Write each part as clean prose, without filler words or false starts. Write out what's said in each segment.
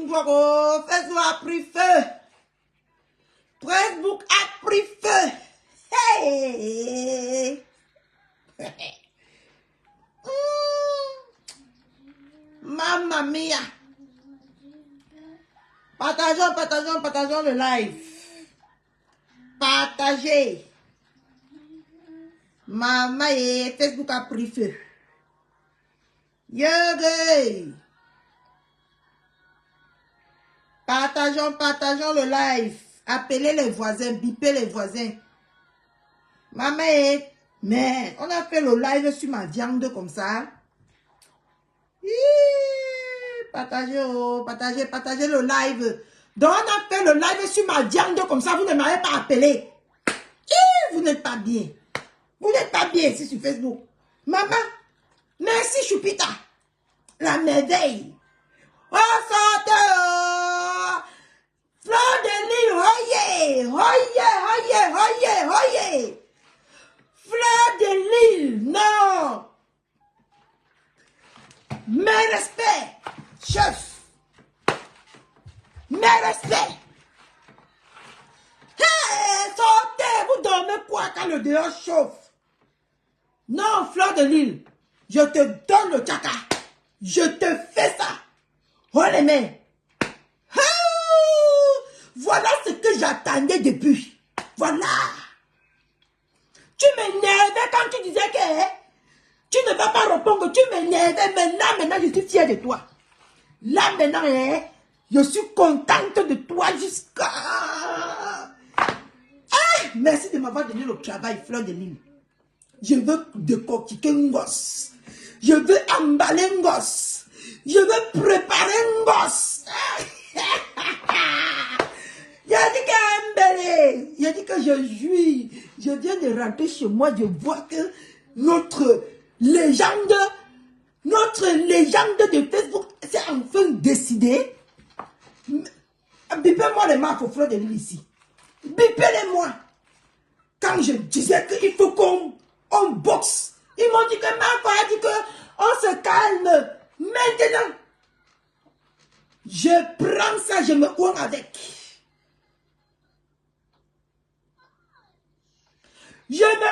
Facebook a pris feu. Facebook a pris feu. Hey. Mamma mia. Partageons le live. Partagez. Maman et Facebook a pris feu. Yogé. Partageons le live. Appelez les voisins, bipez les voisins. Maman et... Mais on a fait le live sur ma viande comme ça. Partagez le live. Donc on a fait le live sur ma viande comme ça. Vous ne m'avez pas appelé. Vous n'êtes pas bien. Vous n'êtes pas bien ici sur Facebook. Maman, merci Choupita. La merveille. Oh, sortez. Fleur de Lille, oyez. Fleur de Lille, non. Mes respects, chef. Mes respects. Hey, sortez, vous dormez quoi quand le dehors chauffe? Non, Fleur de Lille, je te donne le caca. Je te fais ça. Oh les mains. Voilà ce que j'attendais depuis. Voilà. Tu m'énervais quand tu disais que tu ne vas pas répondre. Tu m'énervais. Maintenant, je suis fière de toi. Là, maintenant, je suis contente de toi jusqu'à... merci de m'avoir donné le travail, Fleur de Lille. Je veux décortiquer un gosse. Je veux emballer un gosse. Je veux préparer un gosse. Il a dit qu'Ambélé, il a dit que je jouis. Je viens de rentrer chez moi, je vois que notre légende de Facebook s'est enfin décidée. Bipez-moi les marques aux Fleurs de Lille ici. Bipez-les-moi. Quand je disais qu'il faut qu'on boxe, ils m'ont dit que Marco a dit qu'on se calme. Maintenant, je prends ça, je me cours avec. Je me...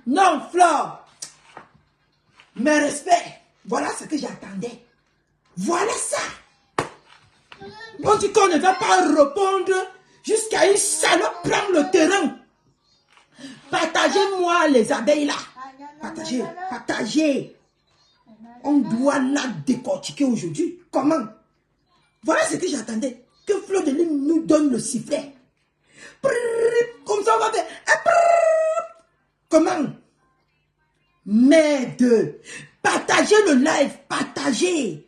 Non, Flore. Mes respects. Voilà ce que j'attendais. Voilà ça. On dit qu'on ne va pas répondre jusqu'à une salope prendre le terrain. Partagez-moi les abeilles là. Partagez. On doit la décortiquer aujourd'hui. Comment? Voilà ce que j'attendais. Que Fleur de Lille nous donne le sifflet. Comme ça on va faire. Comment? Merde. Partagez le live. Partagez.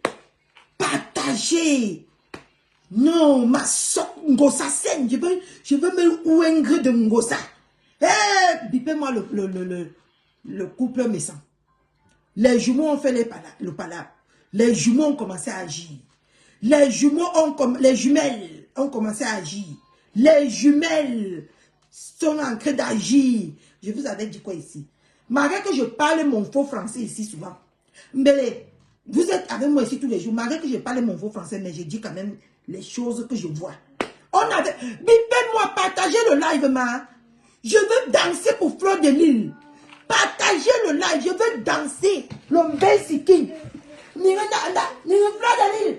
Non, ma soeur Ngosa scène. Je veux me ouengre de Ngosa. Bipez-moi le couple méchant. Les jumeaux ont fait le palabre. Les jumeaux ont commencé à agir. Les jumelles ont commencé à agir. Les jumelles sont en train d'agir. Je vous avais dit quoi ici? Malgré que je parle mon faux français ici souvent. Mais vous êtes avec moi ici tous les jours. Malgré que je parle mon faux français, mais je dis quand même les choses que je vois. Bipez-moi, partagez le live, ma. Je veux danser pour Fleur de Lille. Partagez le live, je veux danser. L'ombe siki. Fleur de Lille.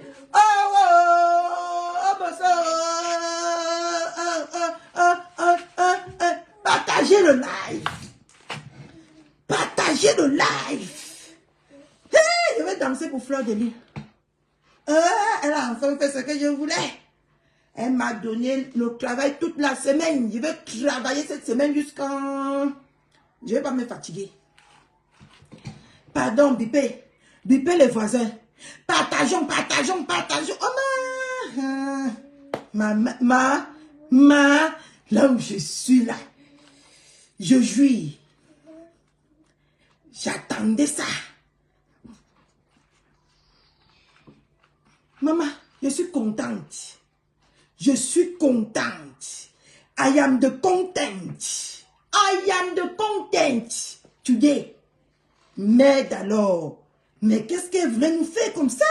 Partagez le live. Partagez le live. Hey, je vais danser pour Fleur de Lille. Elle a enfin fait ce que je voulais. Elle m'a donné le travail toute la semaine. Je vais travailler cette semaine jusqu'à... Je ne vais pas me fatiguer. Pardon, bipez. Bipez les voisins. Partageons. Oh, là où je suis là. Je jouis. J'attendais ça. Maman, je suis contente. Je suis contente. I am the content. Today. Mais alors, mais qu'est-ce qu'elle voulait nous faire comme ça?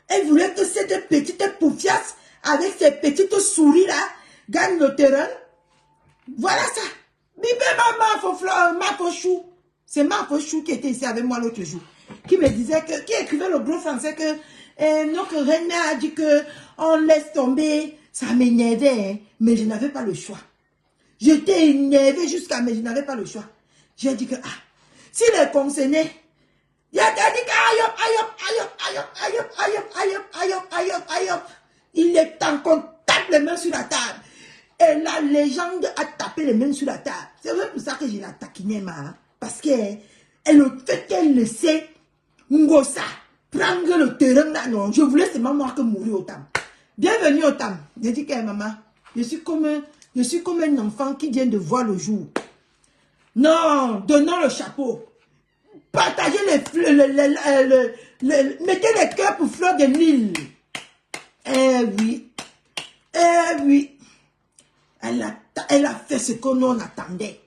Elle voulait que cette petite poufiasse, avec ses petites souris là, gagne le terrain. Voilà ça. Bibé Marco Chou. C'est Marco Chou qui était ici avec moi l'autre jour. Qui me disait que, qui écrivait le gros français que notre reine a dit que on laisse tomber. Ça m'énervait, hein, mais je n'avais pas le choix. J'étais énervée jusqu'à, mais je n'avais pas le choix. J'ai dit que, si les concernés, il y a dit que, il est en contact les mains sur la table. Et la légende a tapé les mains sur la table. C'est vrai pour ça que je la taquinais, parce que le fait qu'elle laissait Ngosa prendre le terrain là, non, je voulais seulement moi que mourir au tam. Bienvenue au tam. J'ai dit que maman, je suis comme un enfant qui vient de voir le jour. Non, donnons le chapeau. Partagez les fleurs, mettez les cœurs pour Fleur de Lille. Eh oui. Eh oui. Elle a fait ce qu'on en attendait.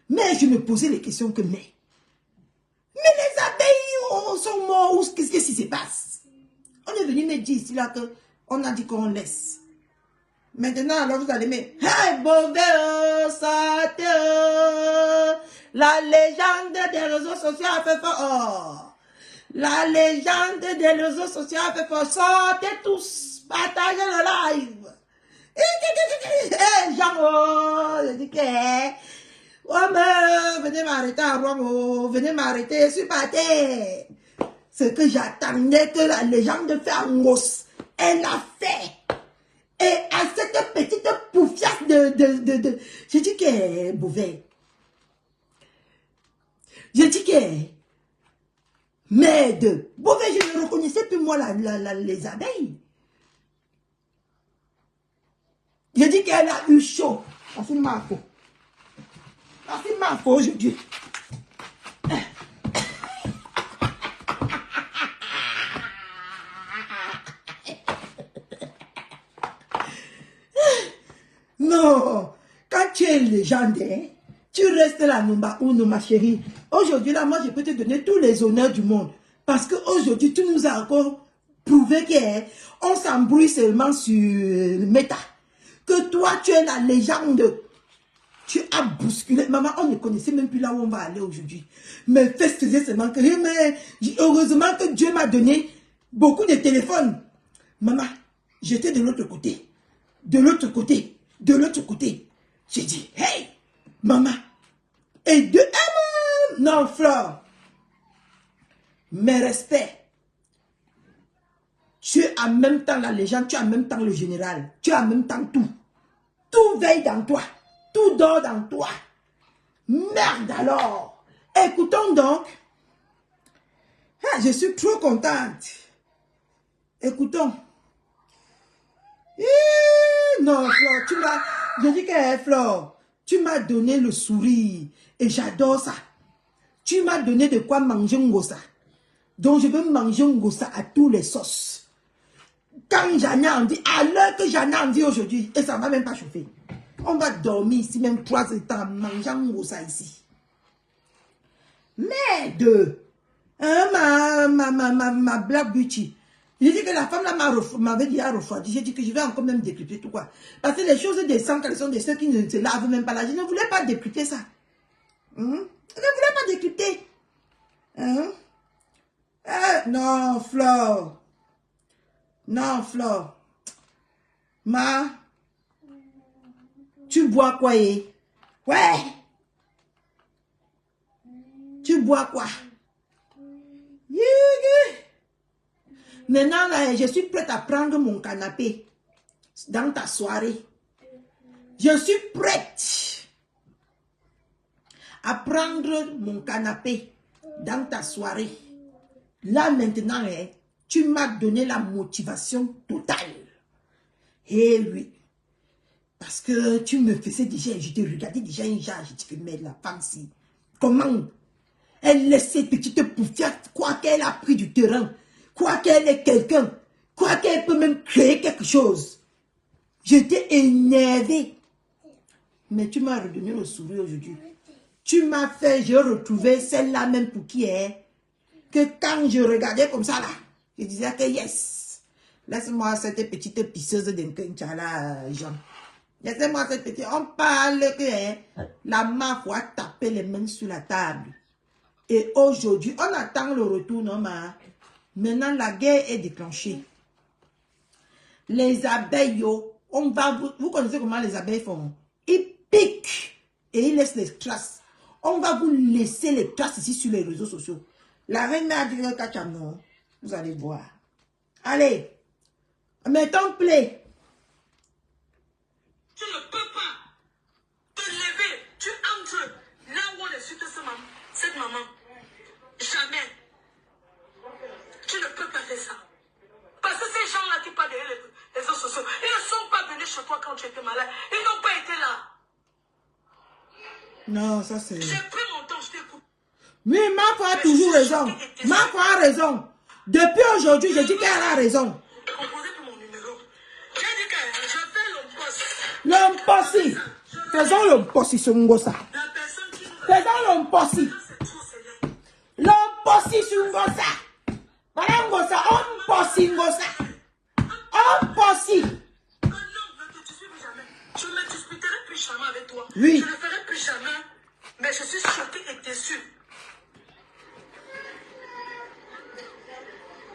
Mais je me posais les questions que, mais les abeilles sont morts. Qu'est-ce qui se passe? On est venu me dire ici là qu'on a dit qu'on laisse. Maintenant, alors vous allez me... Hey, Beauvais, sortez, la légende des réseaux sociaux a fait fort. La légende des réseaux sociaux a fait fort. Sortez tous, partagez le live. Jean, je dis que... Oh, mais venez m'arrêter à Rome, venez m'arrêter, je suis pas terre. Ce que j'attendais que la légende fait en gosse, elle a fait. Et à cette petite poufiasse j'ai dit que Beauvais. J'ai dit que merde. Beauvais, je ne reconnaissais plus moi les abeilles. J'ai dit qu'elle a eu chaud. Merci Marco. Merci Marco aujourd'hui. Non, quand tu es légendaire, tu restes là, ma chérie. Aujourd'hui, là, moi, je peux te donner tous les honneurs du monde. Parce qu'aujourd'hui, tu nous as encore prouvé qu'on s'embrouille seulement sur Meta. Que toi, tu es la légende. Tu as bousculé. Maman, on ne connaissait même plus là où on va aller aujourd'hui. Mais faisait seulement que... Mais heureusement que Dieu m'a donné beaucoup de téléphones. Maman, j'étais de l'autre côté. De l'autre côté. De l'autre côté, j'ai dit, hey, maman, et non, Flore, mes respects, tu es en même temps la légende, tu es en même temps le général, tu es en même temps tout. Tout veille dans toi, tout dort dans toi. Merde alors. Écoutons donc. Je suis trop contente. Écoutons. Non, Flore, je dis que Flore, tu m'as donné le sourire et j'adore ça. Tu m'as donné de quoi manger ngosa. Donc je veux manger ngosa à tous les sauces. Quand j'en ai envie, à l'heure que j'en ai envie aujourd'hui, et ça ne va même pas chauffer. On va dormir ici même 3 heures en mangeant ngosa ici. Merde! Hein, ma black beauty. J'ai dit que la femme là m'avait dit à refroidir. J'ai dit que je vais encore même décrypter tout quoi. Parce que les choses descendent quand elles sont de ceux qui ne se lavent même pas là. Je ne voulais pas décrypter ça. Je ne voulais pas décrypter. Non, Flore. Non, Flore. Tu bois quoi, Ouais. Tu bois quoi? Maintenant, là, je suis prête à prendre mon canapé dans ta soirée. Je suis prête à prendre mon canapé dans ta soirée. Là, maintenant, tu m'as donné la motivation totale. Eh oui. Parce que tu me faisais déjà, je te regardais déjà un genre, je dis que mais la femme si. Comment? Elle laisse cette petite poufière, quoi qu'elle a pris du terrain. Quoi qu'elle est quelqu'un, quoi qu'elle peut même créer quelque chose. J'étais énervée. Mais tu m'as redonné le sourire aujourd'hui. Tu m'as fait, j'ai retrouvé celle-là même pour qui est. Que quand je regardais comme ça là, je disais que yes. Laisse-moi cette petite pisseuse d'Inkenchala, Jean. Laissez-moi cette petite... On parle que la mafia a tapé les mains sur la table. Et aujourd'hui, on attend le retour, non, ma. Maintenant, la guerre est déclenchée. Les abeilles, on va... Vous connaissez comment les abeilles font? Ils piquent et ils laissent les traces. On va vous laisser les traces ici sur les réseaux sociaux. La reine a dit que Kachano, vous allez voir. Allez, mettons play. Tu ne peux pas te lever. Tu entres là où on insulte cette maman. Jamais. Tu ne peux pas faire ça. Parce que ces gens-là qui parlent derrière les réseaux sociaux, ils ne sont pas venus chez toi quand tu étais malade. Ils n'ont pas été là. Non, ça c'est... J'ai pris mon temps, je t'écoute. Oui, Marco a toujours raison. Marco a raison. Depuis aujourd'hui, je dis qu'elle a raison. Composé pour mon numéro. J'ai dit que je fais L'ompossi. Faisons l'ompossi sur Ngosa. la personne qui nous Faisons l'ompossi. c'est trop sérieux. L'ompossi sur Ngosa. Voilà Ngosa. Ompossi Ngosa. Ompossi. Non, ne te dispute plus jamais. Je ne me disputerai plus jamais avec toi. Oui. Je ne le ferai plus jamais. Mais je suis choquée et déçue.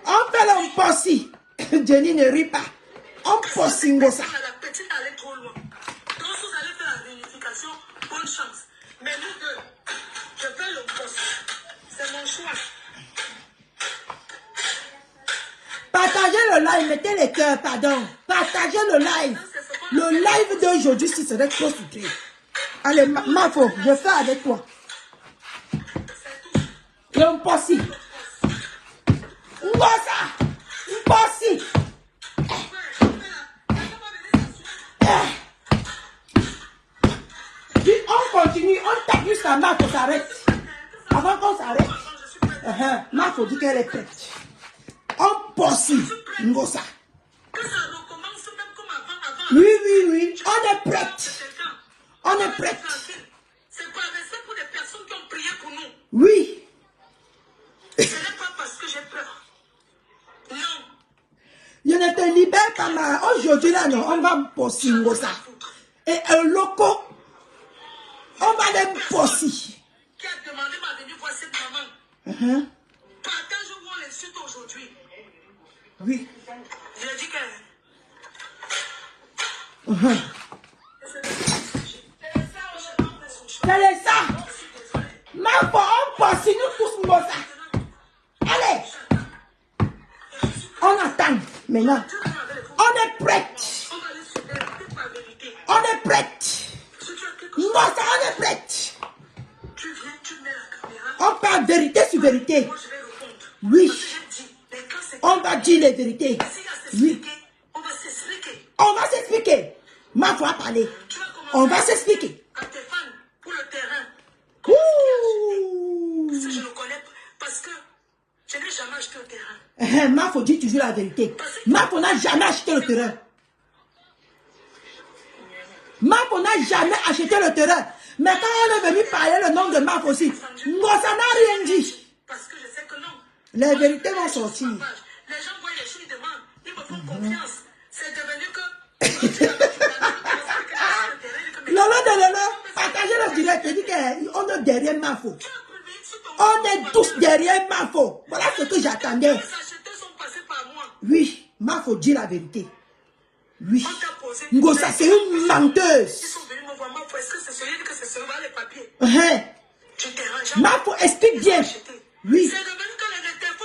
On fait l'ompossi. Jenny ne rit pas. Ompossi Ngosa. La petite allait trop loin. Quand vous allez faire la réunification, bonne chance. Mais nous deux, je fais le poste. C'est mon choix. Partagez le live, mettez les cœurs, pardon. Partagez le live. Le live d'aujourd'hui, si serait trop sucré. Allez, Mafo, je fais avec toi. L'ompossi. Ngosa. Ompossi. Puis on continue, on tape jusqu'à Mafo s'arrête. Avant qu'on s'arrête. Mafo dit qu'elle est prête. Ompossi. Ngosa. Que ça recommence même comme avant. Oui, oui, oui. On est prête. On est prête. C'est par respect pour les personnes qui ont prié pour nous. Oui. Ce n'est pas parce que j'ai peur. Non. Je ne te libère pas, ma. Aujourd'hui, là, non, on va me posser Ngosa. Et un loco, on va les posser. Qui a demandé ma venue voir cette maman. Partage où on l'insulte aujourd'hui. Oui. Je lui ai dit que... Allez, ça. Ma foi, on posse, nous tous Ngosa. Allez. On attend maintenant. On est prête. On va aller sur la vérité. On est prête. Si tu as quelque chose, Ngosa, on est prête. tu viens, tu mets la caméra. On parle vérité sur vérité. Moi, je vais répondre. Oui. Parce que j'ai dit, mais quand c'est... On va dire les vérités. S'il y a Oui. s'expliquer, on va s'expliquer. On va s'expliquer. Ma foi a parlé. Tu vas commencer On va s'expliquer. à tes fans pour le terrain. Ouh. Parce que je ne connais pas. Parce que je n'ai jamais acheté le terrain. Mafo dit toujours la vérité. Mafo n'a jamais acheté le terrain. Mafo n'a jamais acheté le terrain. Mais quand on est venu parler le nom de Mafo aussi, Ngosa n'a rien dit. Parce que je sais que non. Les vérités vont sortir. Les gens voient les choses, ils demandent. Ils me font confiance. C'est devenu que... quand tu l'as fait, tu l'as fait, Lolo de Lolo, partagez le direct. Il dit qu'on est derrière Mafo. On est tous derrière Mafo. Voilà ce que j'attendais. les acheteurs sont passés par moi. Oui, Mafo dit la vérité. Oui. On t'a posé... Ngosa, c'est une Ils menteuse. sont venus me voir. Moi, est-ce que c'est celui que c'est celui les papiers? Tu t'es Mafo explique bien. Oui. C'est devenu que les interfos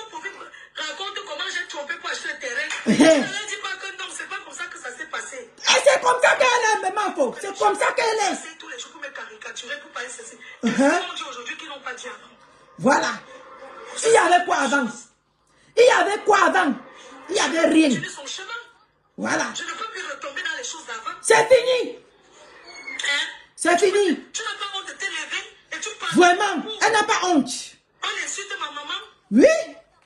racontent comment j'ai trompé pour acheter le terrain. Je ne leur dis pas que non, c'est pas comme ça que ça s'est passé. Et c'est comme ça qu'elle est, Mafo. C'est comme ça qu'elle est. C'est tous les jours pour me caricaturer, pour parler ceci. Ils ont dit aujourd'hui qu'ils n'ont pas dit avant. Voilà. Il y avait quoi avant? Il y avait quoi avant? Il n'y avait rien. Tu dis son chemin. Voilà. Je ne peux plus retomber dans les choses d'avant. C'est fini. Hein? C'est fini. Tu n'as pas honte de t'élever et tu parles. Vraiment. Elle n'a pas honte. On insulte ma maman. Oui.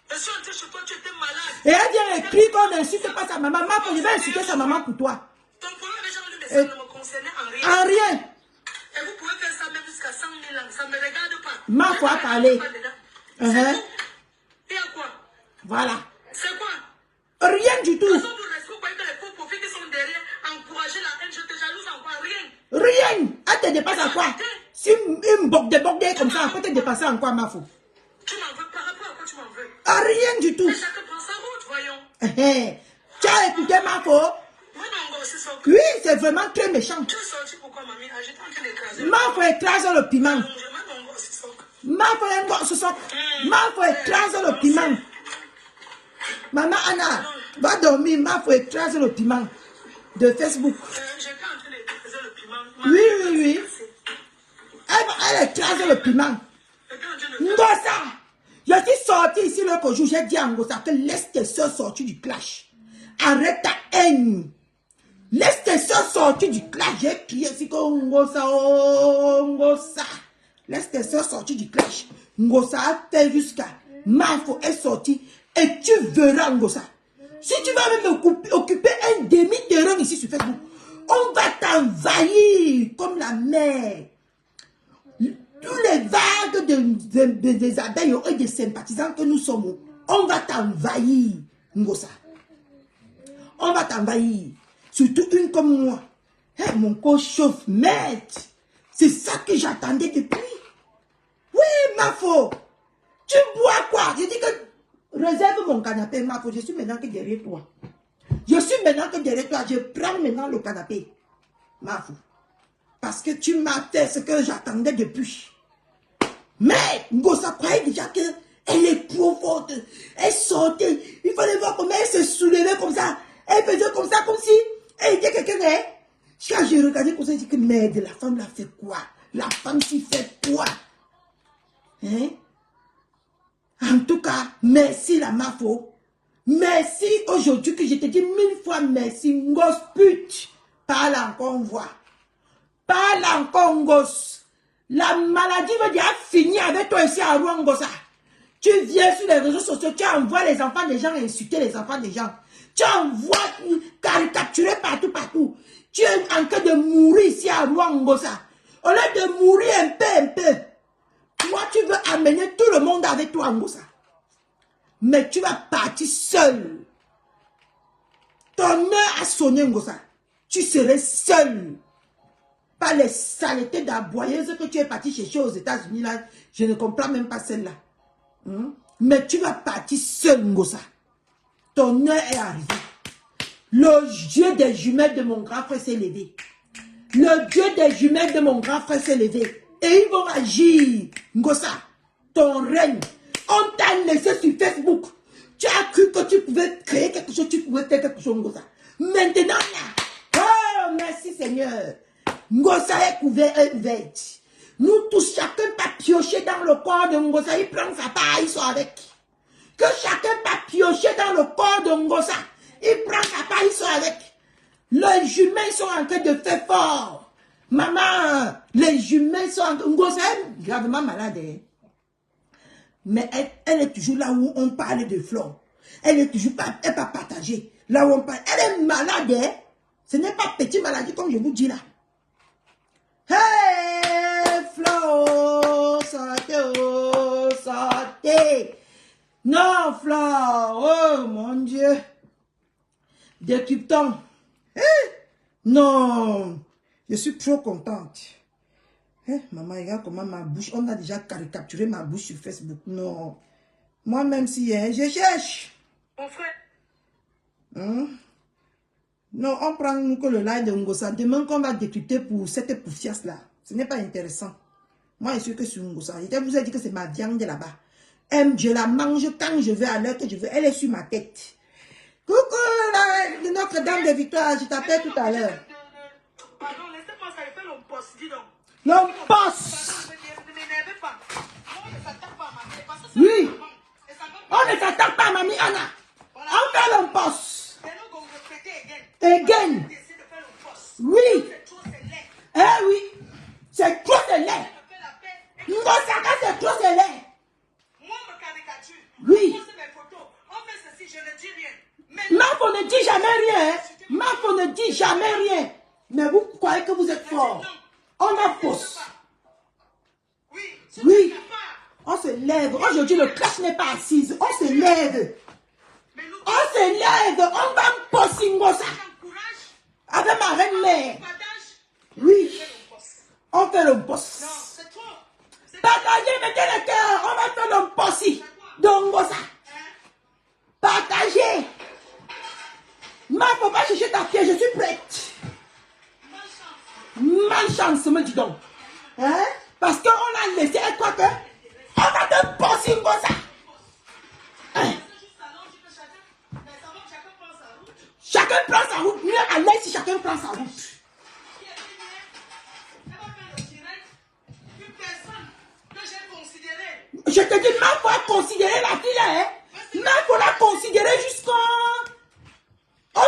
Je suis entrée chez toi, tu étais malade. Et elle vient écrire qu'on n'insulte pas sa maman. Mafo, je vais insulter sa maman pour toi. Ton problème avait jamais le message ne me concernait en rien. En rien. Et vous pouvez faire ça même jusqu'à 100 000 ans. Ça ne me regarde pas. Mafo a parlé. C'est tout. Et à quoi? Voilà. C'est quoi? Rien du tout. te dépasses en quoi? Si une débordée comme ça, on peut te dépasser en quoi, ma fou? Tu m'en veux par rapport à quoi tu m'en veux? Ah, rien du tout. Mais chacun prend sa route, voyons. Tu as écouté ma fou? Moi, non, aussi sorti. Oui, c'est vraiment très méchant. Tu es sorti pourquoi, mamie? Ah, j'étais en train d'écraser. Ma fou écrase le piment. Mon Dieu, moi, non, aussi sorti. Ma fou écrase le piment. Maman Anna, va dormir, ma fou écrase le piment de Facebook. J'étais en train d'écraser le piment. Oui. Elle écrase le piment. Ngosa, je suis sorti ici l'autre jour, j'ai dit à Ngosa que laisse tes soeurs sortir du clash. Arrête ta haine. Laisse tes soeurs sortir du clash. J'ai crié ici que Ngosa, oh Ngosa. Laisse tes soeurs sortir du clash. Ngosa a fait jusqu'à Mafo est sorti et tu verras Ngosa. Si tu vas même occuper un demi-terrain ici sur Facebook, on va t'envahir comme la mer. Tous les vagues des abeilles et des sympathisants que nous sommes, on va t'envahir, Ngosa. On va t'envahir. Surtout une comme moi. Hey, mon corps chauffe, maître. C'est ça que j'attendais depuis. Oui, Mafo. Tu bois quoi? Je dis que réserve mon canapé, Mafo. Je suis maintenant que derrière toi. Je suis maintenant que derrière toi. Je prends maintenant le canapé, Mafo. Parce que tu m'as fait ce que j'attendais depuis. Mais Ngosa croyait déjà qu'elle est trop forte. Elle sortait. Il fallait voir comment elle se soulevait comme ça. Elle faisait comme ça, comme si elle était quelqu'un. Quand j'ai regardé comme ça, j'ai dit que merde, la femme l'a fait quoi? La femme s'y fait quoi? Hein? En tout cas, merci la Mafo. Merci aujourd'hui que je te dis 1000 fois merci. Ngos pute. Parle encore, on voit. Parle encore, Ngos. La maladie veut dire finir avec toi ici à Rwangosa. Tu viens sur les réseaux sociaux, tu envoies les enfants des gens insulter les enfants des gens. Tu envoies caricaturer partout. Tu es en train de mourir ici à Rwangosa. Au lieu de mourir un peu, toi tu veux amener tout le monde avec toi, Ngosa. Mais tu vas partir seul. Ton heure a sonné, Ngosa. Tu serais seul. Pas les saletés d'aboyeuses que tu es parti chercher aux États-Unis là. Je ne comprends même pas celle-là. Mais tu vas partir seul, Ngosa. Ton heure est arrivée. Le Dieu des jumelles de mon grand frère s'est levé. Le Dieu des jumelles de mon grand frère s'est levé. Et ils vont agir, Ngosa. Ton règne. On t'a laissé sur Facebook. Tu as cru que tu pouvais créer quelque chose, tu pouvais faire quelque chose, Ngosa. Maintenant, là. Oh, merci Seigneur. Ngosa est ouverte. Nous tous, chacun va piocher dans le corps de Ngosa. Il prend sa part, il sort avec. Que chacun va piocher dans le corps de Ngosa. Il prend sa part, il sort avec. Les jumelles sont en train de faire fort. Maman, les jumelles sont en train de... Ngosa est gravement malade. Hein? Mais elle est toujours là où on parle de Flore. Elle est toujours pas, elle va partager. Là où on parle. Elle est malade. Hein? Ce n'est pas petite maladie comme je vous dis là. Hey, Flore, sortez. Non, Flore, oh mon Dieu. Des cryptons. Non, je suis trop contente. Maman, regarde comment ma bouche, on a déjà caricaturé ma bouche sur Facebook. Non, moi-même si je cherche. Mon frère. Non, on prend que le live de Ngosa. Demain qu'on va décrypter pour cette poufiasse-là. Ce n'est pas intéressant. Moi, je suis que sur Ngosa. Je vous ai dit que c'est ma viande là-bas. Je la mange quand je veux, à l'heure que je veux. Elle est sur ma tête. Coucou, Notre-Dame de Victoire. Je t'appelle tout à l'heure. Pardon, laissez-moi ça. Il fait l'homme-poste, dis donc. L'homme-poste. Ne m'énervez pas. On ne s'attaque pas à ma mère. Parce que Oui. On ne s'attaque pas à Mamie Anna. On fait l'homme-poste. Again. Oui. Eh oui. C'est trop de lait. Ngosaka, c'est trop de lait. Moi, me caricature. Oui. On pose mes photos. On fait ceci, je ne dis rien. Mafo ne dit jamais rien. Mafo ne dit jamais rien. Mais vous croyez que vous êtes fort. On a fausse. Oui. On se lève. Aujourd'hui, le clash n'est pas assise. On se lève. On se lève. On va poser Ngosa. Avec ma reine mère. Oui. On fait le boss. Non, c'est trop. Partagez, mettez le cœur. On va faire le bossy. Donc, ça. Partagez. Ma, faut pas chercher ta pièce, je suis prête. Malchance, me dis donc. Hein? Parce qu'on a laissé, elle croit que on va te bosser comme ça. Hein? Chacun prend sa route. Mieux à l'aise si chacun prend sa route. Je te dis, ma faut considérer la fille là, hein. Ma faut la considérer jusqu'à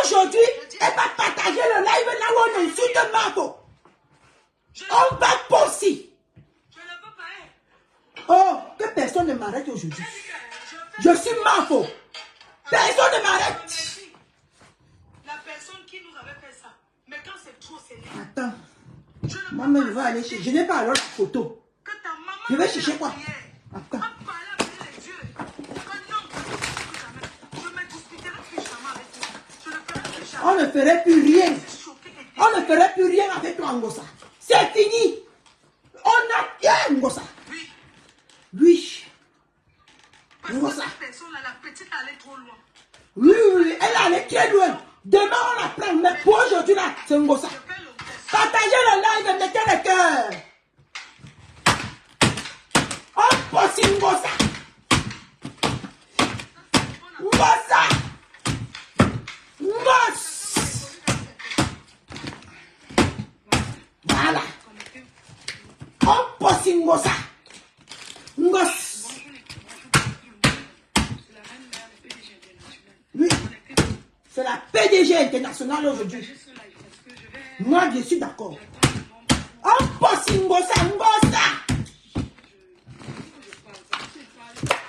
aujourd'hui. Elle va partager le live là où on insulte Marco. On va poser. Oh, que personne ne m'arrête aujourd'hui. Je suis Marco. Personne ne m'arrête. La personne qui nous avait fait ça. Mais quand c'est trop, c'est là. Attends. Maman, je vais aller chercher. Je n'ai pas alors la photo. Je vais chercher quoi? Attends. On ne ferait plus rien. On ne ferait plus rien avec toi, Ngosa. C'est fini. On a bien, Ngosa. Oui. Oui. Parce que cette personne-là, la petite, allait trop loin. Oui, oui, elle allait très loin. Demain, on la prend. Mais pour aujourd'hui, là, c'est Ngosa. Partagez le live et mettez le cœur. On poste Ngosa. Ngosa. Ngos. Voilà. On poste Ngosa. Ngos. Oui. C'est la PDG internationale aujourd'hui. Moi, je suis d'accord. On poste Ngosa. Ngosa.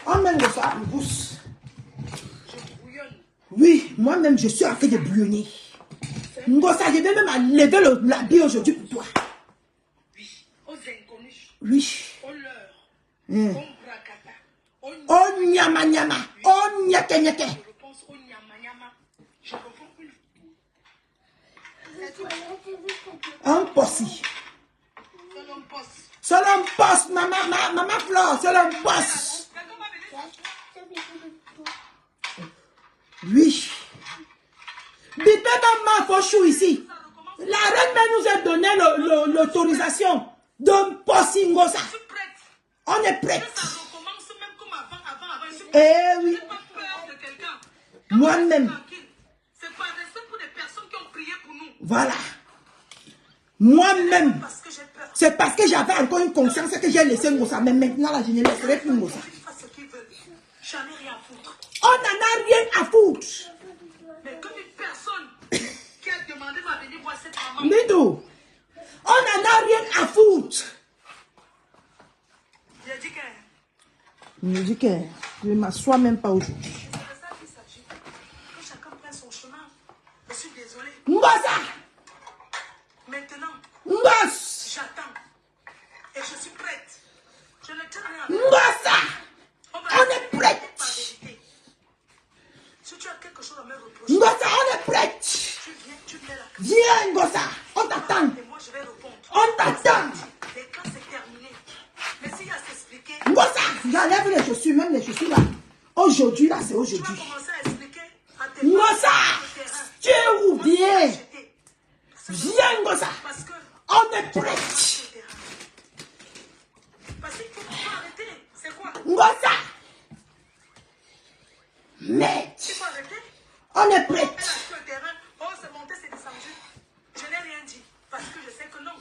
On met Ngosa en bouche. Oui, moi-même, je suis en train de bouillonner. Ngosa, je vais même enlever l'habit aujourd'hui pour toi. Oui, aux inconnus. Oui. Aux leurs. Oh, nyama, nyama. Oh, nyake, nyake. Je repense au nyama, nyama. Je reprends une. Un possi. Selon poste. Selon poste, maman Flore, selon poste. Oui. Bipé maman Fochou ici. La reine nous a donné l'autorisation de possi Ngosa. Je suis prête. On est prêt. Ça recommence même comme avant. Je suis Eh prête. oui. J'ai pas peur de quelqu'un. Moi-même. C'est pas respect pour des personnes qui ont prié pour nous. Voilà. Moi-même. Parce que j'ai peur. C'est parce que j'avais encore une conscience que j'ai laissé Ngosa. Mais maintenant, là, je ne laisserai plus Ngosa. Ils fassent ce qu'ils veulent. J'en ai rien à foutre. On n'en a rien à foutre. Mais comme une personne qui a demandé ma venir voir cette maman. Midou, on n'en a rien à foutre. J'ai dit que Je me dis que je ne m'assois même pas aujourd'hui. c'est de ça qu'il s'agit. Que chacun prenne son chemin. Je suis désolée. Ngosa, Maintenant, Ngos, j'attends. Et je suis prête. Je ne tiens rien à Ngosa, on est vérité prête. par vérité. Si tu as quelque chose à me reprocher, Ngosa, on est prête. tu viens là. Viens, Ngosa, on t'attend. Et moi, je vais répondre. On t'attend. Les cas, c'est terminé. Mais s'il y a à s'expliquer, Ngosa, j'enlève les chaussures, même les chaussures là. Aujourd'hui, là, c'est tu vas aujourd'hui. commencer à expliquer à tes Ngosa, parents le terrain. tu es où? Viens. Acheter. Viens, Ngosa, Parce que on est prête. le terrain. Parce qu'il faut arrêter. C'est quoi? Ngosa, mais Il faut arrêter. on est Elle a prête. acheté le terrain. Oh, c'est monté, c'est descendu. Je n'ai rien dit. Parce que je sais que non.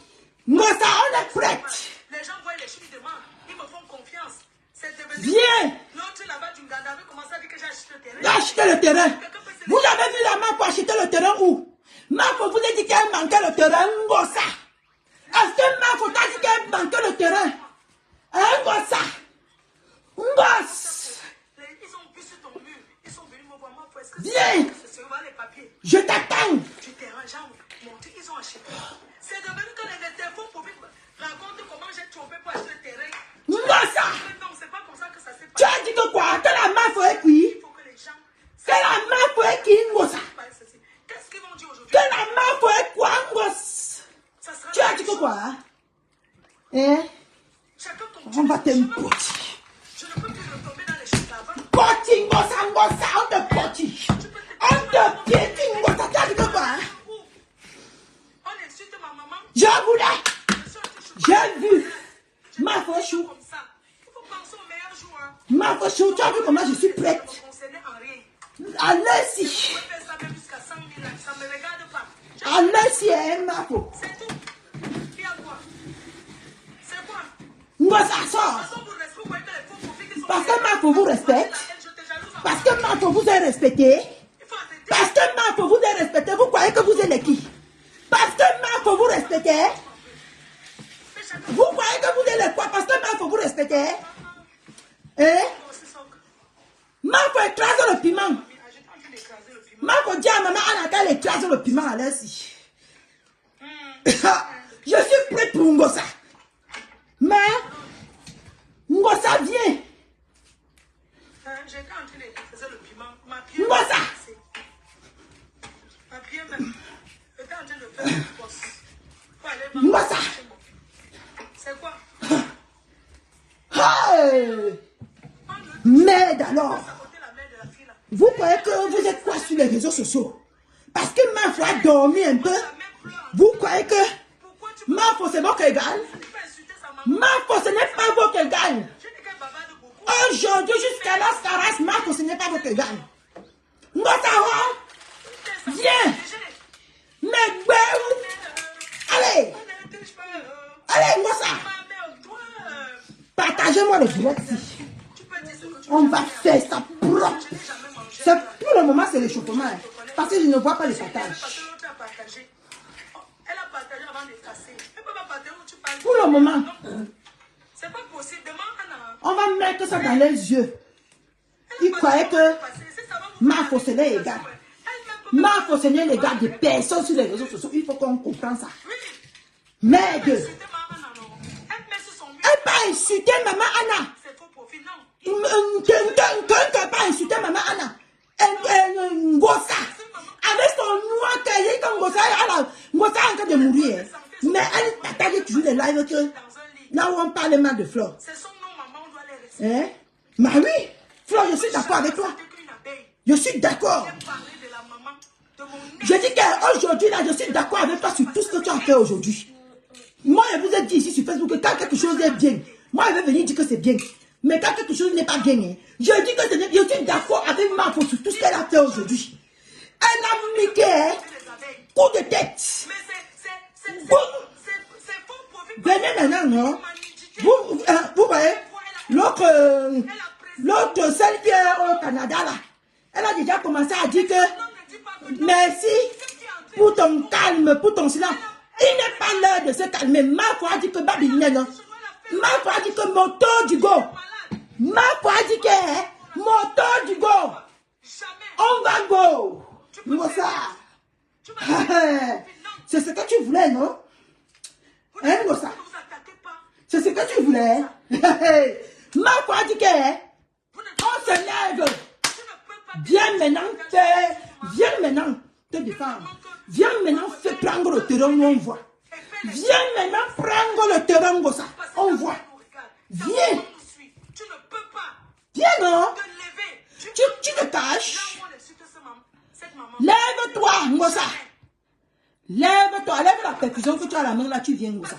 Ngosa, on est prête. Les gens voient les choses, ils demandent. Ils me font confiance. C'est devenu. Viens. L'autre là-bas du Ghana avait commencé à dire que j'ai acheté le terrain. J'ai acheté le terrain. Vous avez vu la main pour acheter le terrain où? Marco vous a dit qu'elle manquait le terrain. Ngosa. Est-ce que Marco t'a dit qu'elle manquait le terrain? Hein, Ngosa? Ngos. Ils ont vu sur ton mur. Ils sont venus me voir. Moi, est-ce que Viens. c'est voir les papiers Je t'attends. du terrain? J'ai monté. Ils ont acheté. C'est devenu que les téléphones pour raconter comment j'ai trompé pour acheter le terrain. Ngosa. Non, c'est pas comme ça que ça s'est Tu passé. as dit que quoi? Que la main faut qui? Il faut que les gens. Que la main faut qui, Ngosa? Qu'est-ce qu'ils vont dire aujourd'hui? Que la main faut quoi, Ngos? Ça sera Tu as dit que quoi? On va t'impoter. Je ne peux plus retomber dans les choses d'avant. Poti, ngosa, on te poti. On te piétine, ngosa, t'as dit que quoi? On insulte ma maman. Je voulais. J'ai vu. Ma fauchou. Comme ça. Il faut penser au meilleur jour. Hein. Ma fauchou, tu as vu comment je suis prête? Ça ne me concernait en rien. Allez-y. Je peux faire ça même jusqu'à 100 000 ans. Ça ne me regarde pas. Allez-y, hein, ma fauchou. C'est tout. Il y a quoi? C'est quoi? Ngosa, sort. Parce que ma fauchou vous respecte. Parce que ma fauchou vous est respecté. Parce que ma fauchou vous est respecté. Vous croyez que vous êtes les qui? Parce que ma fauchou vous respectez. Vous croyez que vous êtes les quoi? Parce que ma fauchou vous respectez. Hein? Ma fauchou écrase le piment. Ma fauchou dit à maman Anna qu'elle écrase le piment à l'aise. Je suis prête pour Ngosa. Mais Ngosa vient. J'étais en train d'écraser le piment. Ngosa. Ma pied même. J'étais en train de faire une poste. Ngosa. C'est quoi? Hey! Merde alors. Vous croyez que vous êtes quoi sur les réseaux sociaux? Parce que ma foi a dormi un peu. Vous croyez que ma foi c'est votre égal? Ma foi ce n'est pas votre égal. Aujourd'hui jusqu'à la Saras, ma foi ce n'est pas votre égal. Ngosa, viens. Mais allez. Allez, Ngosa. Partagez-moi le direct ici. On va faire ça propre. Pour le moment, c'est l'échauffement. Hein, parce que je ne vois pas les partages. Pour le moment, on va mettre ça dans les yeux. Ils croyaient que ma fausse est égale. Ma fausse est l'égale de personnes sur les réseaux sociaux. Il faut qu'on comprenne ça. Merde. Elle pas insulté maman Anna. Quelqu'un n'a pas insulté maman Anna. Ngosa. Avec son noir cahier comme Ngosa est en train de mourir. Mais elle partage toujours les lives que là où on parle mal de Flore. Hein? Mais oui, Flore, je suis d'accord avec toi. Je suis d'accord. Je dis qu'aujourd'hui, là, je suis d'accord avec toi sur tout ce que tu as fait aujourd'hui. Moi, je vous ai dit ici sur Facebook que quand quelque chose est bien, moi, je vais venir dire que c'est bien. Mais quand quelque chose n'est pas bien, hein, je dis que je suis d'accord avec ma faute sur tout ce qu'elle a fait aujourd'hui. Elle a mis coup de tête. Venez maintenant, non? Vous voyez, l'autre, celle qui est au Canada, là, elle a déjà commencé à dire que merci pour ton calme, pour ton silence. Il n'est pas l'heure de se calmer. Ma foi a dit que Babylone, non? Ma foi a dit que moto du go. Ma foi a dit que moto du go. On va go. Ngosa. C'est ce que tu voulais, non? Hein, Ngosa? C'est ce que tu voulais. Ma foi a dit que on se lève. Viens maintenant te défendre. Viens maintenant faire prendre le terrain où on voit. Viens maintenant prendre le terrain Ngosa. On voit. Viens. Viens non. Tu te caches. Lève-toi Ngosa. Lève-toi. Lève la perfusion que tu as à la main là. Tu viens Ngosa.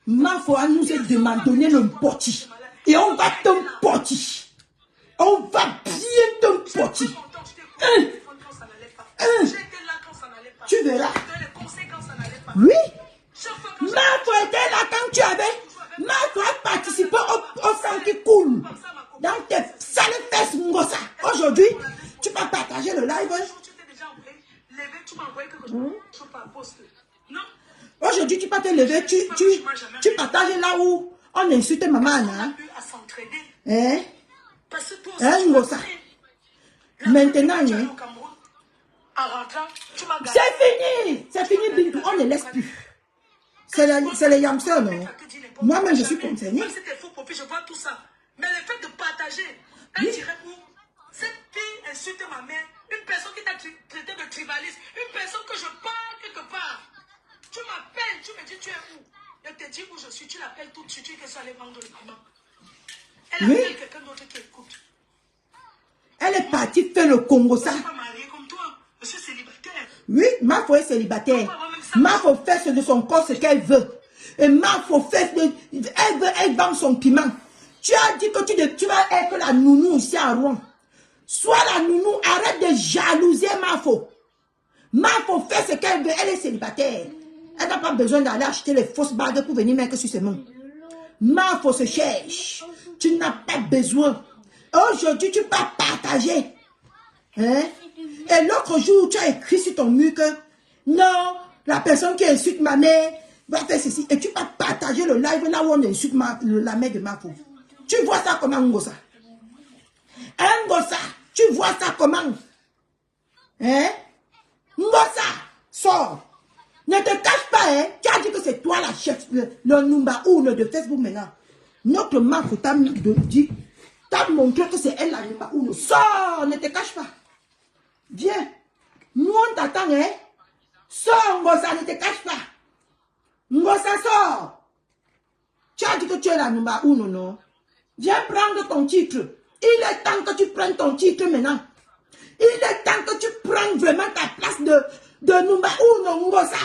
Ma foi nous a demandé le poti. Et on va te poti. On va bien te poti. Tu verras. Oui. Ma foi était là quand tu avais. Ma foi participé au sang qui coule. Dans tes sales fesses, Ngosa. Aujourd'hui, tu vas partager le live. Aujourd'hui, tu vas te lever. Tu partages là où on insulte maman Anna. Hein? Hein, Ngosa? Maintenant, hein? C'est fini, Bintou, on ne laisse plus. C'est les yamsers, non? Moi-même, je suis concernée. Même si c'est faux profil, je vois tout ça. Mais le fait de partager, un direct où cette fille insulte ma mère, une personne qui t'a traité de tribaliste, une personne que je parle quelque part, tu m'appelles, tu me dis tu es où? Elle te dit où je suis, tu l'appelles tout de suite, tu dis que ça allait vendre le piment. Elle appelle quelqu'un d'autre qui écoute. Elle est partie faire le Congo ça. Je ne suis pas mariée comme toi, je suis célibataire. Oui, Mafo est célibataire. Mafo fait de son corps ce qu'elle veut. Et Mafo fait elle vend son piment. Tu as dit que tu vas être la nounou ici à Rouen. Sois la nounou, arrête de jalouser Mafo. Mafo fait ce qu'elle veut, elle est célibataire. Elle n'a pas besoin d'aller acheter les fausses bagues pour venir mettre sur ses mains. Mafo se cherche. Tu n'as pas besoin. Aujourd'hui, tu vas partager. Hein? Et l'autre jour, tu as écrit sur ton mur que non, la personne qui insulte ma mère va faire ceci. Et tu vas partager le live là où on insulte la mère de Mafo. Tu vois ça comment, Ngosa? Ngosa, tu vois ça comment? Hein? Ngosa, sors. Ne te cache pas, hein? Tu as dit que c'est toi la chef, le Numba ou le de Facebook maintenant. Notre Mafo t'a dit, t'as montré que c'est elle la Numba ou. Sors, ne te cache pas. Viens. Nous on t'attend, hein? Sors, Ngosa, ne te cache pas. Ngosa, sors. Tu as dit que tu es la Numba ou non? Viens prendre ton titre. Il est temps que tu prennes ton titre maintenant. Il est temps que tu prennes vraiment ta place de Numba Uno Ngosa.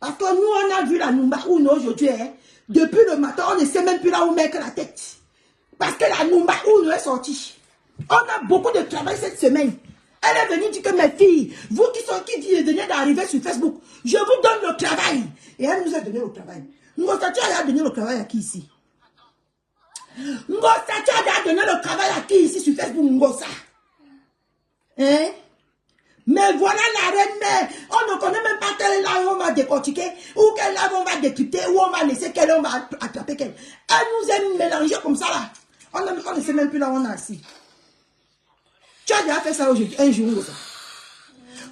Parce que nous, on a vu la Numba Uno aujourd'hui. Hein. Depuis le matin, on ne sait même plus là où mettre la tête. Parce que la Numba Uno est sortie. On a beaucoup de travail cette semaine. Elle est venue dire que mes filles, vous qui venez d'arriver sur Facebook, je vous donne le travail. Et elle nous a donné le travail. Ngosa, tu as donné le travail à qui ici? Ngosa, tu as donné le travail à qui ici sur Facebook, Ngosa? Hein? Mais voilà la reine mère. On ne connaît même pas quelle live on va décortiquer, ou quelle live on va décrypter, ou on va laisser quelle on va attraper quelle. Elle nous aime mélanger comme ça là. On ne sait même plus là où on est assis. Tu as déjà fait ça aujourd'hui, un jour, Ngosa.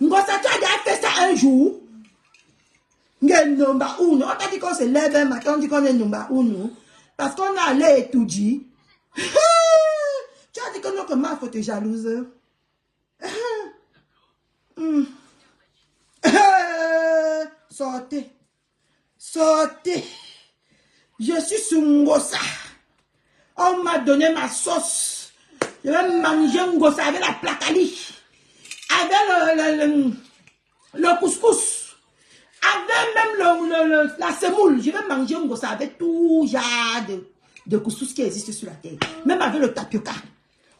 Ngosa, tu as déjà fait ça un jour. Numba uno. On t'a dit qu'on se lève un matin, on dit qu'on est numba uno. Parce qu'on a allé étudier. Tu as dit que notre Mafo te jalouse. Sortez. Sortez. Je suis sur Ngosa. On m'a donné ma sauce. Je vais manger Ngosa avec la placali. Avec le couscous. Avec même la semoule. Je vais manger Ngosa avec tout genre de couscous qui existe sur la terre. Même avec le tapioca.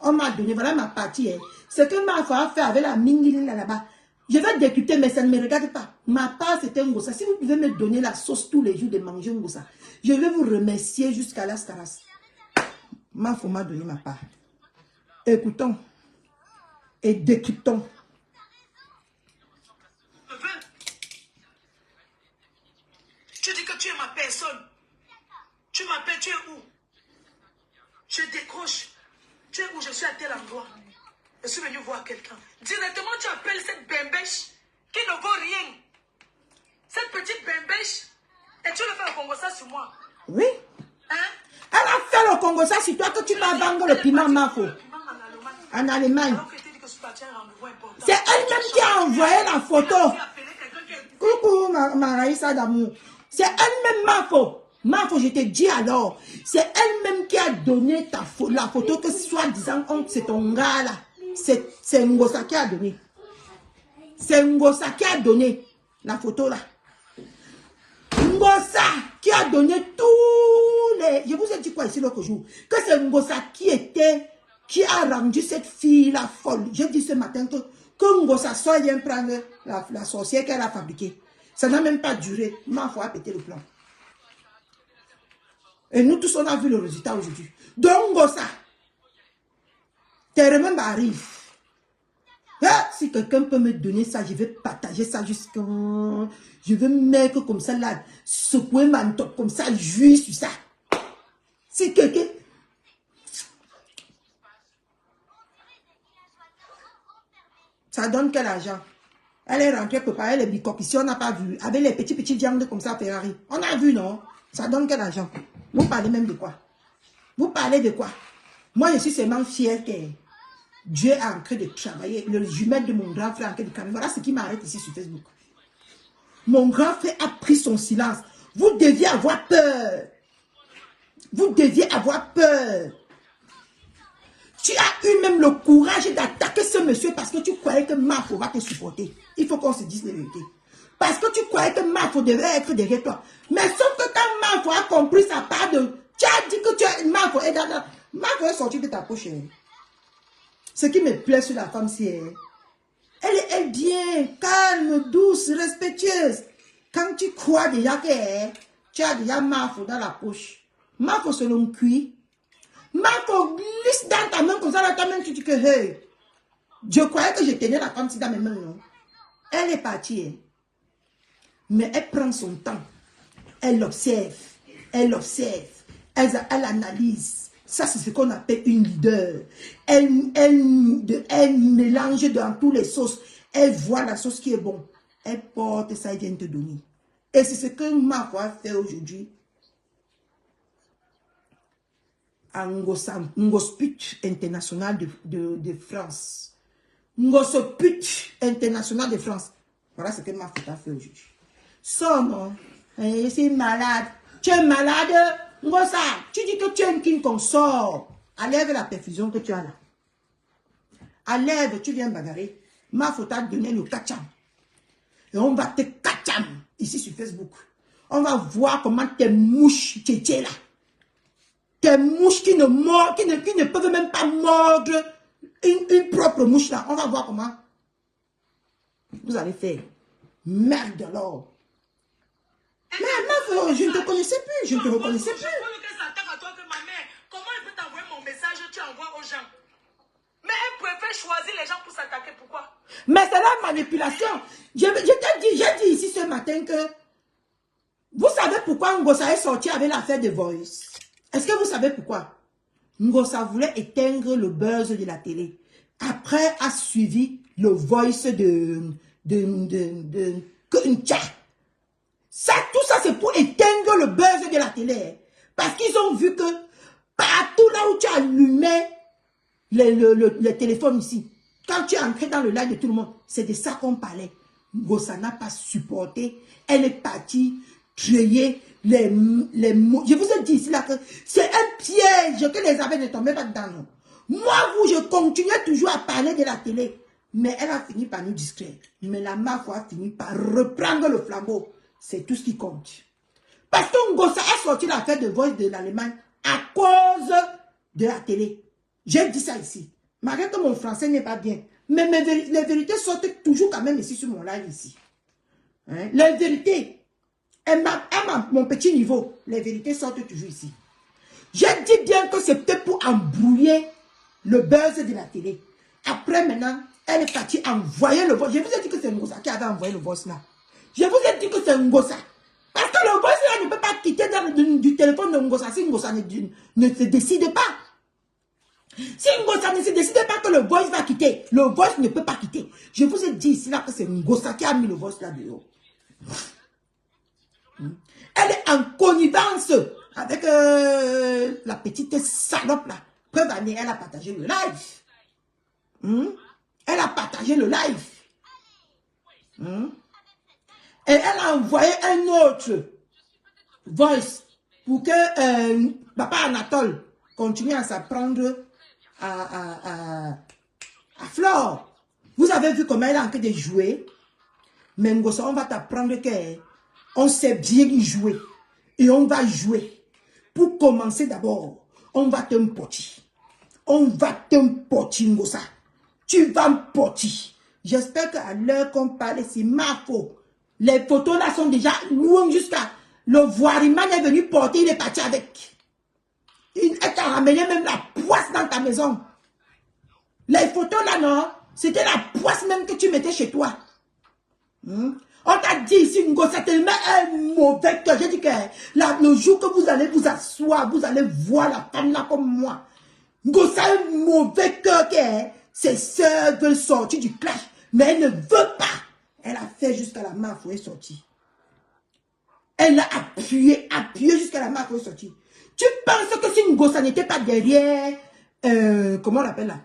On m'a donné, voilà ma partie. Hein. Ce que ma femme a fait avec la mingili là-bas. Je vais décrypter, mais ça ne me regarde pas. Ma part, c'était Ngosa. Si vous pouvez me donner la sauce tous les jours de manger Ngosa, je vais vous remercier jusqu'à la staras. Ma femme m'a donné ma part. Écoutons et décryptons. Tu dis que tu es ma personne. Tu m'appelles, tu es où? Je décroche. Tu es où? Je suis à tel endroit. Je suis venu voir quelqu'un. Directement, tu appelles cette bembèche qui ne vaut rien. Cette petite bembèche. Et tu le fais au Congo ça sur moi. Oui. Hein? Elle a fait le Congo ça sur toi que tu vas vendre le piment Mafo. En Allemagne. C'est elle-même qui a envoyé la photo. Coucou, Maraïsa d'amour. C'est elle-même Mafo. Mafo, je te dis alors. C'est elle-même qui a donné la photo que soi-disant, c'est ton gars là. C'est Ngosa qui a donné. C'est Ngosa qui a donné la photo là. Ngosa qui a donné tous les... Je vous ai dit quoi ici l'autre jour? Que c'est Ngosa qui a rendu cette fille la folle. J'ai dit ce matin que Ngosa soit vient prendre la sorcière qu'elle a fabriquée. Ça n'a même pas duré. Mafo a pété le plan. Et nous tous, on a vu le résultat aujourd'hui. Donc, Ngosa, tes remèdes arrivent. Ah, si quelqu'un peut me donner ça, je vais partager ça jusqu'à... Je vais mettre comme ça là, secouer ma top comme ça, jouir sur ça. Si quelqu'un... Ça donne quel argent? Elle est rentrée préparer les bicoques. Ici, on n'a pas vu. Avec les petits viandes comme ça, Ferrari. On a vu, non? Ça donne quel argent? Vous parlez même de quoi? Vous parlez de quoi? Moi, je suis seulement fière que Dieu est en train de travailler. Le jumelle de mon grand frère est en train de travailler. Voilà ce qui m'arrête ici sur Facebook. Mon grand frère a pris son silence. Vous deviez avoir peur. Vous deviez avoir peur. Tu as eu même le courage d'attaquer ce monsieur parce que tu croyais que Mafo va te supporter. Il faut qu'on se dise la vérité. Parce que tu croyais que Mafo devait être derrière toi. Mais sauf que quand Mafo a compris sa part de... Tu as dit que Mafo est dans... Mafo est sorti de ta poche. Ce qui me plaît sur la femme, c'est... Elle est bien, calme, douce, respectueuse. Quand tu crois déjà que tu as déjà Mafo dans la poche. Mafo selon cuit. Mafo glisse dans ta main comme ça, dans ta main, tu dis que hey, je croyais que je tenais la femme dans mes mains, non? Elle est partie, hein. Mais elle prend son temps. Elle observe, elle analyse. Ça, c'est ce qu'on appelle une leader. Elle mélange dans tous les sauces. Elle voit la sauce qui est bonne. Elle porte ça et vient te donner. Et c'est ce que Mafo a fait aujourd'hui. Ngosput international de France. Ngosput international de France. Voilà ce que Mafo a fait aujourd'hui. Sors, non? Je suis malade. Tu es malade? Ngosa, tu dis que tu es un king qu'on sort. Enlève la perfusion que tu as là. Enlève, tu viens bagarrer. Mafo t'a donné le kacham. Et on va te kacham ici sur Facebook. On va voir comment tes mouches t'étaient là. Tes mouches qui ne mordent, qui ne peuvent même pas mordre une propre mouche là. On va voir comment vous allez faire. Merde alors. Mais Mafo, je ne te connaissais plus, je ne te reconnaissais plus. Comment elle peut t'envoyer mon message, tu envoies aux gens? Mais elle préfère choisir les gens pour s'attaquer, pourquoi? Mais c'est la manipulation. J'ai dit ici ce matin que vous savez pourquoi Ngosa est sorti avec l'affaire de Voice. Est-ce que vous savez pourquoi? Ngosa voulait éteindre le buzz de la télé. Après a suivi le Voice de Kuncha. Ça, tout ça, c'est pour éteindre le buzz de la télé. Parce qu'ils ont vu que partout là où tu allumais le téléphone ici, quand tu es entré dans le live de tout le monde, c'est de ça qu'on parlait. Ngosa n'a pas supporté. Elle est partie créer les mots. Je vous ai dit ici là que c'est un piège que les abeilles ne tombaient pas dedans. Moi, je continuais toujours à parler de la télé. Mais elle a fini par nous distraire. Mais la Mafo a fini par reprendre le flambeau. C'est tout ce qui compte. Parce que Ngosa a sorti l'affaire de Voice de l'Allemagne à cause de la télé. J'ai dit ça ici. Malgré que mon français n'est pas bien. Mais les vérités sortent toujours quand même ici sur mon live ici. Hein? Les vérités. Mon petit niveau. Les vérités sortent toujours ici. J'ai dit bien que c'était pour embrouiller le buzz de la télé. Après maintenant, elle est partie envoyer le voice. Je vous ai dit que c'est Ngosa qui avait envoyé le voice là. Je vous ai dit que c'est Ngosa. Parce que le voice là ne peut pas quitter du téléphone de Ngosa si Ngosa ne se décide pas. Si Ngosa ne se décide pas que le voice va quitter, le voice ne peut pas quitter. Je vous ai dit ici là que c'est Ngosa qui a mis le voice là dehors. Elle est en connivence avec la petite salope là. Preuve année, elle a partagé le live. Elle a partagé le live. Et elle a envoyé un autre voice pour que papa Anatole continue à s'apprendre à Flore. Vous avez vu comment elle est en train de jouer. Mais Ngosa, on va t'apprendre qu'on sait bien jouer. Et on va jouer. Pour commencer d'abord, on va te porter. On va te porter, Ngosa. Tu vas me porter. J'espère qu'à l'heure qu'on parle, c'est ma faute. Les photos là sont déjà loin jusqu'à... Le voiriman est venu porter, il est parti avec. Elle t'a ramené même la poisse dans ta maison. Les photos là, non, c'était la poisse même que tu mettais chez toi. On t'a dit ici, Ngosa, tellement un mauvais cœur. J'ai dit que le jour que vous allez vous asseoir, vous allez voir la femme là comme moi. Ngosa a un mauvais cœur que ses soeurs veulent sortir du clash. Mais elle ne veut pas. Elle a fait jusqu'à la Mafo est sortie. Elle a appuyé jusqu'à la Mafo est sortie. Tu penses que si Ngosa n'était pas derrière, comment on l'appelle là?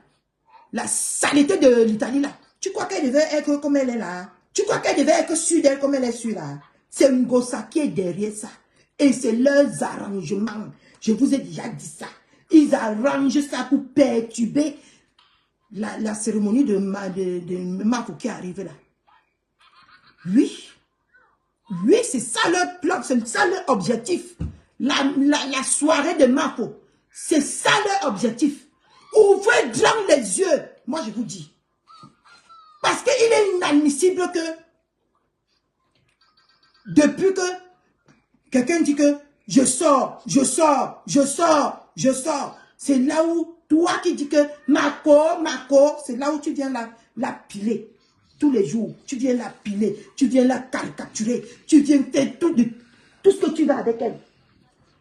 La saleté de l'Italie là. Tu crois qu'elle devait être comme elle est là? Tu crois qu'elle devait être sûre d'elle comme elle est sûre là? C'est Ngosa qui est derrière ça. Et c'est leurs arrangements. Je vous ai déjà dit ça. Ils arrangent ça pour perturber la cérémonie de Mafo qui arrive là. Oui. Oui, c'est ça leur plan, c'est ça leur objectif. La soirée de Mafo, c'est ça leur objectif. Ouvrez grand les yeux. Moi, je vous dis. Parce qu'il est inadmissible que depuis que quelqu'un dit que je sors, c'est là où toi qui dis que Marco, c'est là où tu viens la piler. Tous les jours, tu viens la piler, tu viens la caricaturer, tu viens faire tout ce que tu veux avec elle.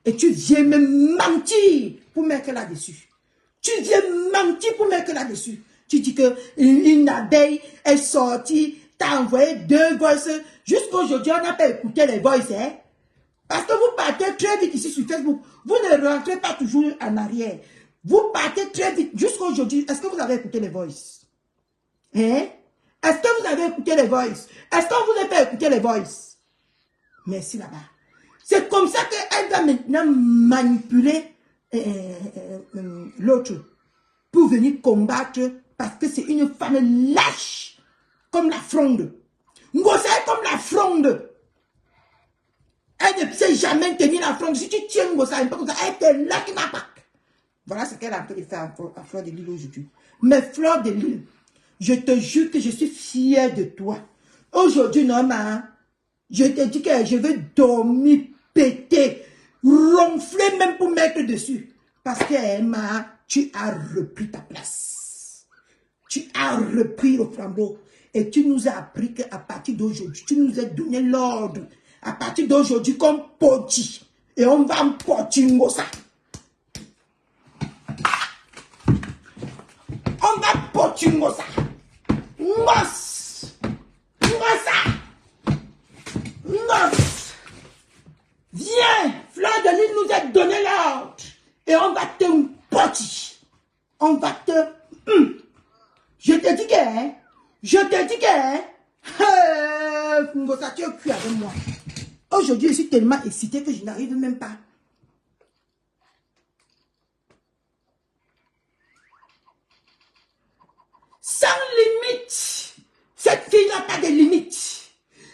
Et tu viens me mentir pour mettre là-dessus. Tu viens mentir pour mettre là-dessus. Tu dis que une abeille est sortie, t'as envoyé 2 voices. Jusqu'aujourd'hui, on n'a pas écouté les voices. Hein? Parce que vous partez très vite ici sur Facebook. Vous ne rentrez pas toujours en arrière. Vous partez très vite. Jusqu'aujourd'hui, est-ce que vous avez écouté les voices? Hein? Est-ce que vous avez écouté les voices? Est-ce que vous n'avez pas écouté les voices? Merci là-bas. C'est comme ça qu'elle va maintenant manipuler l'autre pour venir combattre parce que c'est une femme lâche comme la fronde. Ngosa est comme la fronde. Elle ne sait jamais tenir la fronde. Si tu tiens Ngosa, elle te laque ma pack. Voilà ce qu'elle a en train de faire à Fleur de Lille aujourd'hui. Mais Fleur de Lille, je te jure que je suis fière de toi. Aujourd'hui, non, je te dis que je vais dormir, péter, ronfler même pour mettre dessus. Parce que, Emma, tu as repris ta place. Tu as repris le flambeau. Et tu nous as appris qu'à partir d'aujourd'hui, tu nous as donné l'ordre. À partir d'aujourd'hui, comme Poti. Et on va en Potingo ça. On va Potingo ça. Ngos. Ngosa. Ngos. Viens. Fleur de Lille nous a donné l'ordre. Et on va te Poti. On va te... Je te dis que... Ngosa, tu es cuit avec moi. Aujourd'hui, je suis tellement excitée que je n'arrive même pas. Sans limite. Cette fille n'a pas de limite.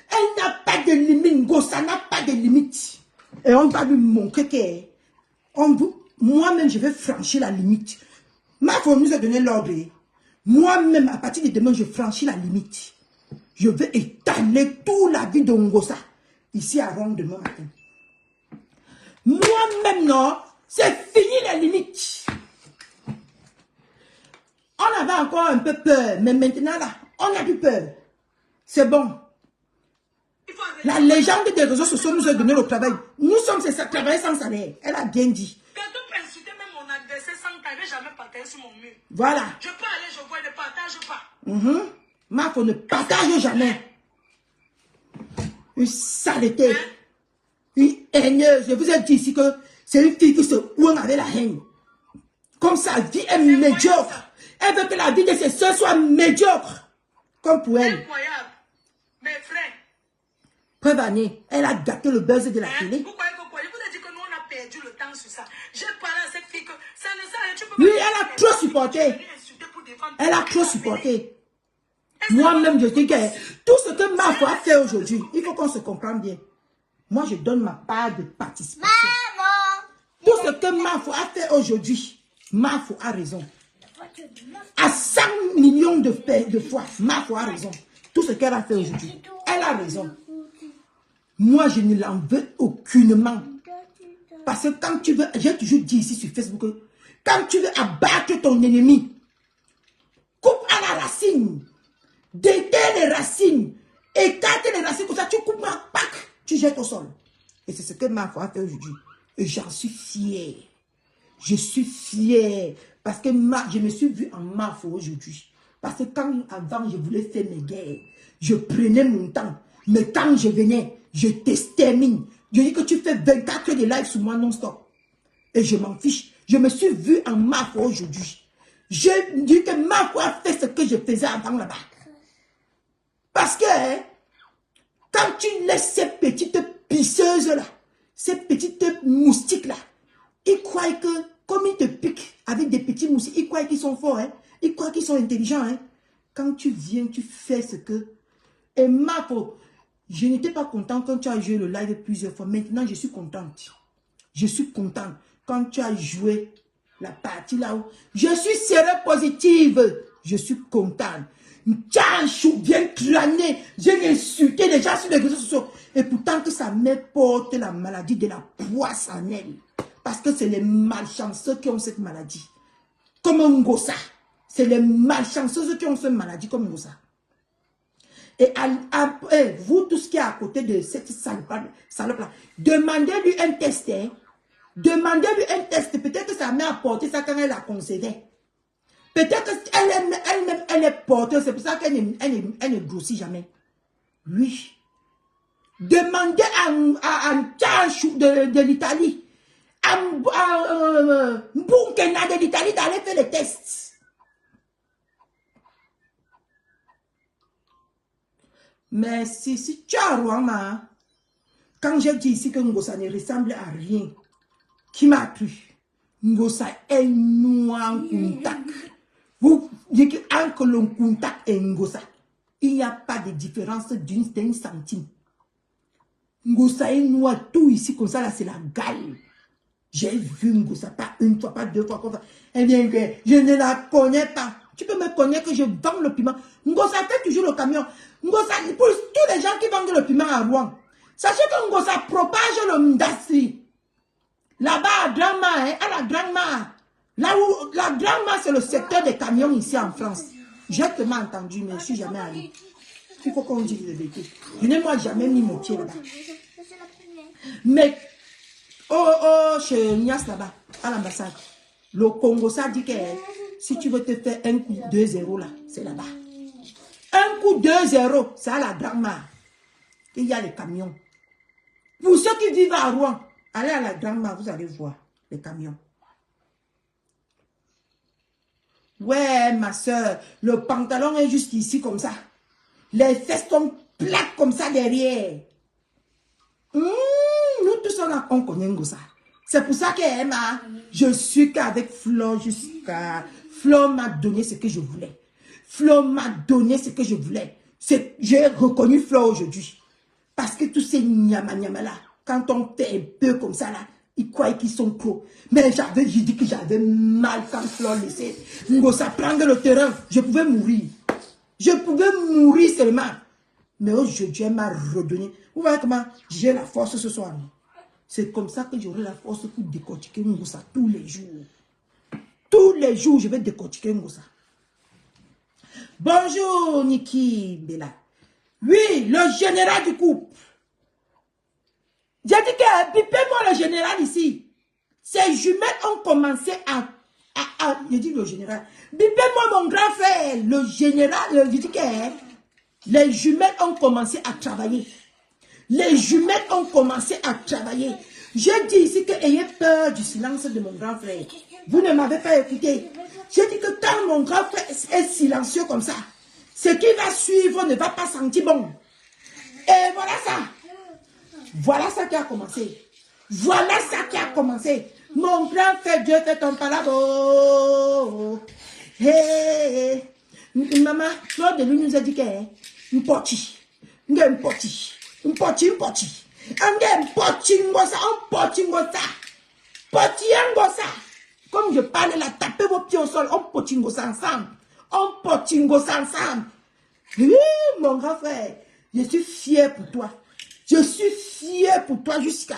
Elle n'a pas de limite. Ngosa n'a pas de limite. Et on va lui montrer que... Moi-même, je vais franchir la limite. Ma femme nous a donné l'ordre. Moi-même, à partir de demain, je franchis la limite. Je vais étaler toute la vie de Ngosa. Ici à Rome demain matin. Moi-même, non, c'est fini la limite. On avait encore un peu peur, mais maintenant, là, on n'a plus peur. C'est bon. La légende des réseaux sociaux nous a donné le travail. Nous sommes ces travailleurs sans salaire. Elle a bien dit. Quand on peut insulter même mon adversaire sans qu'elle n'ait jamais partagé sur mon mur. Voilà. Je peux aller, je vois, ne partage pas. Marco ne partage jamais. Une saleté. Une haineuse. Je vous ai dit ici que c'est une fille qui se ouin avec la haine. Comme sa vie est médiocre. Elle veut que la vie de ses soeurs soit médiocre. Comme pour elle. Incroyable. Mes frères. Preuve année, elle a gâté le buzz de la télé. Vous croyez que quoi? Je vous ai dit que nous, on a perdu le temps sur ça. J'ai parlé à cette fille que ça ne sert à rien. Tu peux Oui, elle a trop supporté. Elle a trop supporté. Moi-même, je dis que tout ce que Mafo a fait aujourd'hui, il faut qu'on se comprenne bien. Moi, je donne ma part de participation. Tout ce que Mafo a fait aujourd'hui, Mafo a raison. À 100 millions de fois, Mafo a raison. Tout ce qu'elle a fait aujourd'hui, elle a raison. Moi, je ne l'en veux aucunement. Parce que quand tu veux, j'ai toujours dit ici sur Facebook, quand tu veux abattre ton ennemi, coupe à la racine. Déterre les racines. Écarte les racines comme ça. Tu coupes ma pack. Tu jettes au sol. Et c'est ce que Mafo a fait aujourd'hui. Et j'en suis fière. Je suis fière. Parce que je me suis vue en Mafo aujourd'hui. Parce que quand avant je voulais faire mes guerres, je prenais mon temps. Mais quand je venais, je t'extermine. Je dis que tu fais 24 heures de live sur moi non-stop. Et je m'en fiche. Je me suis vue en Mafo aujourd'hui. Je dis que Mafo a fait ce que je faisais avant là-bas. Parce que quand tu laisses ces petites pisseuses-là, Ces petites moustiques-là, ils croient que, comme ils te piquent avec des petits moustiques, ils croient qu'ils sont forts, hein? Ils croient qu'ils sont intelligents. Hein? Quand tu viens, tu fais ce que... Et Marco, je n'étais pas content quand tu as joué le live plusieurs fois. Maintenant, je suis contente. Je suis contente quand tu as joué la partie là-haut. Je suis sérieuse positive. Je suis contente. Tu as un chou bien crâné. J'ai insulté les gens sur les réseaux sociaux. Et pourtant que sa mère porte la maladie de la poisse en elle. Parce que c'est les malchanceux qui ont cette maladie. Comme un gossa. C'est les malchanceux qui ont cette maladie comme un gossa. Et vous, tout ce qui est à côté de cette salope-là, demandez-lui un test. Hein. Demandez-lui un test. Peut-être que sa mère a porté ça quand elle a concevé. Peut-être qu'elle-même, elle est porteuse. C'est pour ça qu'elle ne grossit jamais. Oui. Demandez à Tchachou de l'Italie, à Mbunkena de l'Italie d'aller faire les tests. Mais si tu as Rwanda, quand j'ai dit ici que Ngosa ne ressemble à rien, qui m'a cru? Ngosa est noir en contact. Vous dites que l'on contact et Ngosa, il n'y a pas de différence d'un centime. Ngosa est noir tout ici comme ça, là c'est la gale. J'ai vu Ngosa pas une fois, pas deux fois, comme ça. Elle vient que je ne la connais pas. Tu peux me connaître que je vends le piment. Ngosa fait toujours le camion. Ngosa, pour tous les gens qui vendent le piment à Rouen, sachez que Ngosa propage le Ndassi. Là-bas à Grandma, hein, à la Grandma. Là où la Grandma, c'est le secteur des camions ici en France. J'ai tellement entendu, mais je ne suis jamais allé. Il faut qu'on dise la vérité. Je n'ai moi jamais mis mon pied là-bas. Mais, chez Nias là-bas, à l'ambassade, le Congo, ça dit que si tu veux te faire un coup 2-0 là, c'est là-bas. Un coup 2-0, c'est à la Grandma. Il y a les camions. Pour ceux qui vivent à Rouen, allez à la Grandma, vous allez voir les camions. Ouais, ma soeur, le pantalon est juste ici comme ça. Les fesses sont plates comme ça derrière. Nous tous on connaît ça. C'est pour ça que je suis qu'avec Flo jusqu'à... Flo m'a donné ce que je voulais. Flo m'a donné ce que je voulais. J'ai reconnu Flo aujourd'hui. Parce que tous ces nyama là, quand on fait un peu comme ça là, ils croient qu'ils sont pros. Mais j'ai dit que j'avais mal quand Flo laissait Ngosa prendre le terrain. Je pouvais mourir. Je pouvais mourir seulement. Mais aujourd'hui, elle m'a redonné. Vous voyez comment j'ai la force ce soir. C'est comme ça que j'aurai la force pour décortiquer Ngosa tous les jours. Tous les jours, je vais décortiquer Ngosa. Bonjour, Niki Bella. Oui, le général du couple. J'ai dit que, pipez-moi le général ici. Ces jumelles ont commencé à je dis le général. Pipez-moi mon grand frère, le général. Je dis que les jumelles ont commencé à travailler. Les jumelles ont commencé à travailler. J'ai dit ici que ayez peur du silence de mon grand frère. Vous ne m'avez pas écouté. J'ai dit que quand mon grand frère est silencieux comme ça, ce qui va suivre ne va pas sentir bon. Et voilà ça. Voilà ça qui a commencé. Voilà ça qui a commencé. Mon grand frère, Dieu fait ton palabo. Hey. Maman, l'autre de lui nous a dit que un poti. Un poti. Un poti, un poti. Un poti, comme je parle là, tapez vos pieds au sol, on potingo ça ensemble. On potingo ça ensemble. Oui, mon grand frère, je suis fier pour toi. Je suis fier pour toi jusqu'à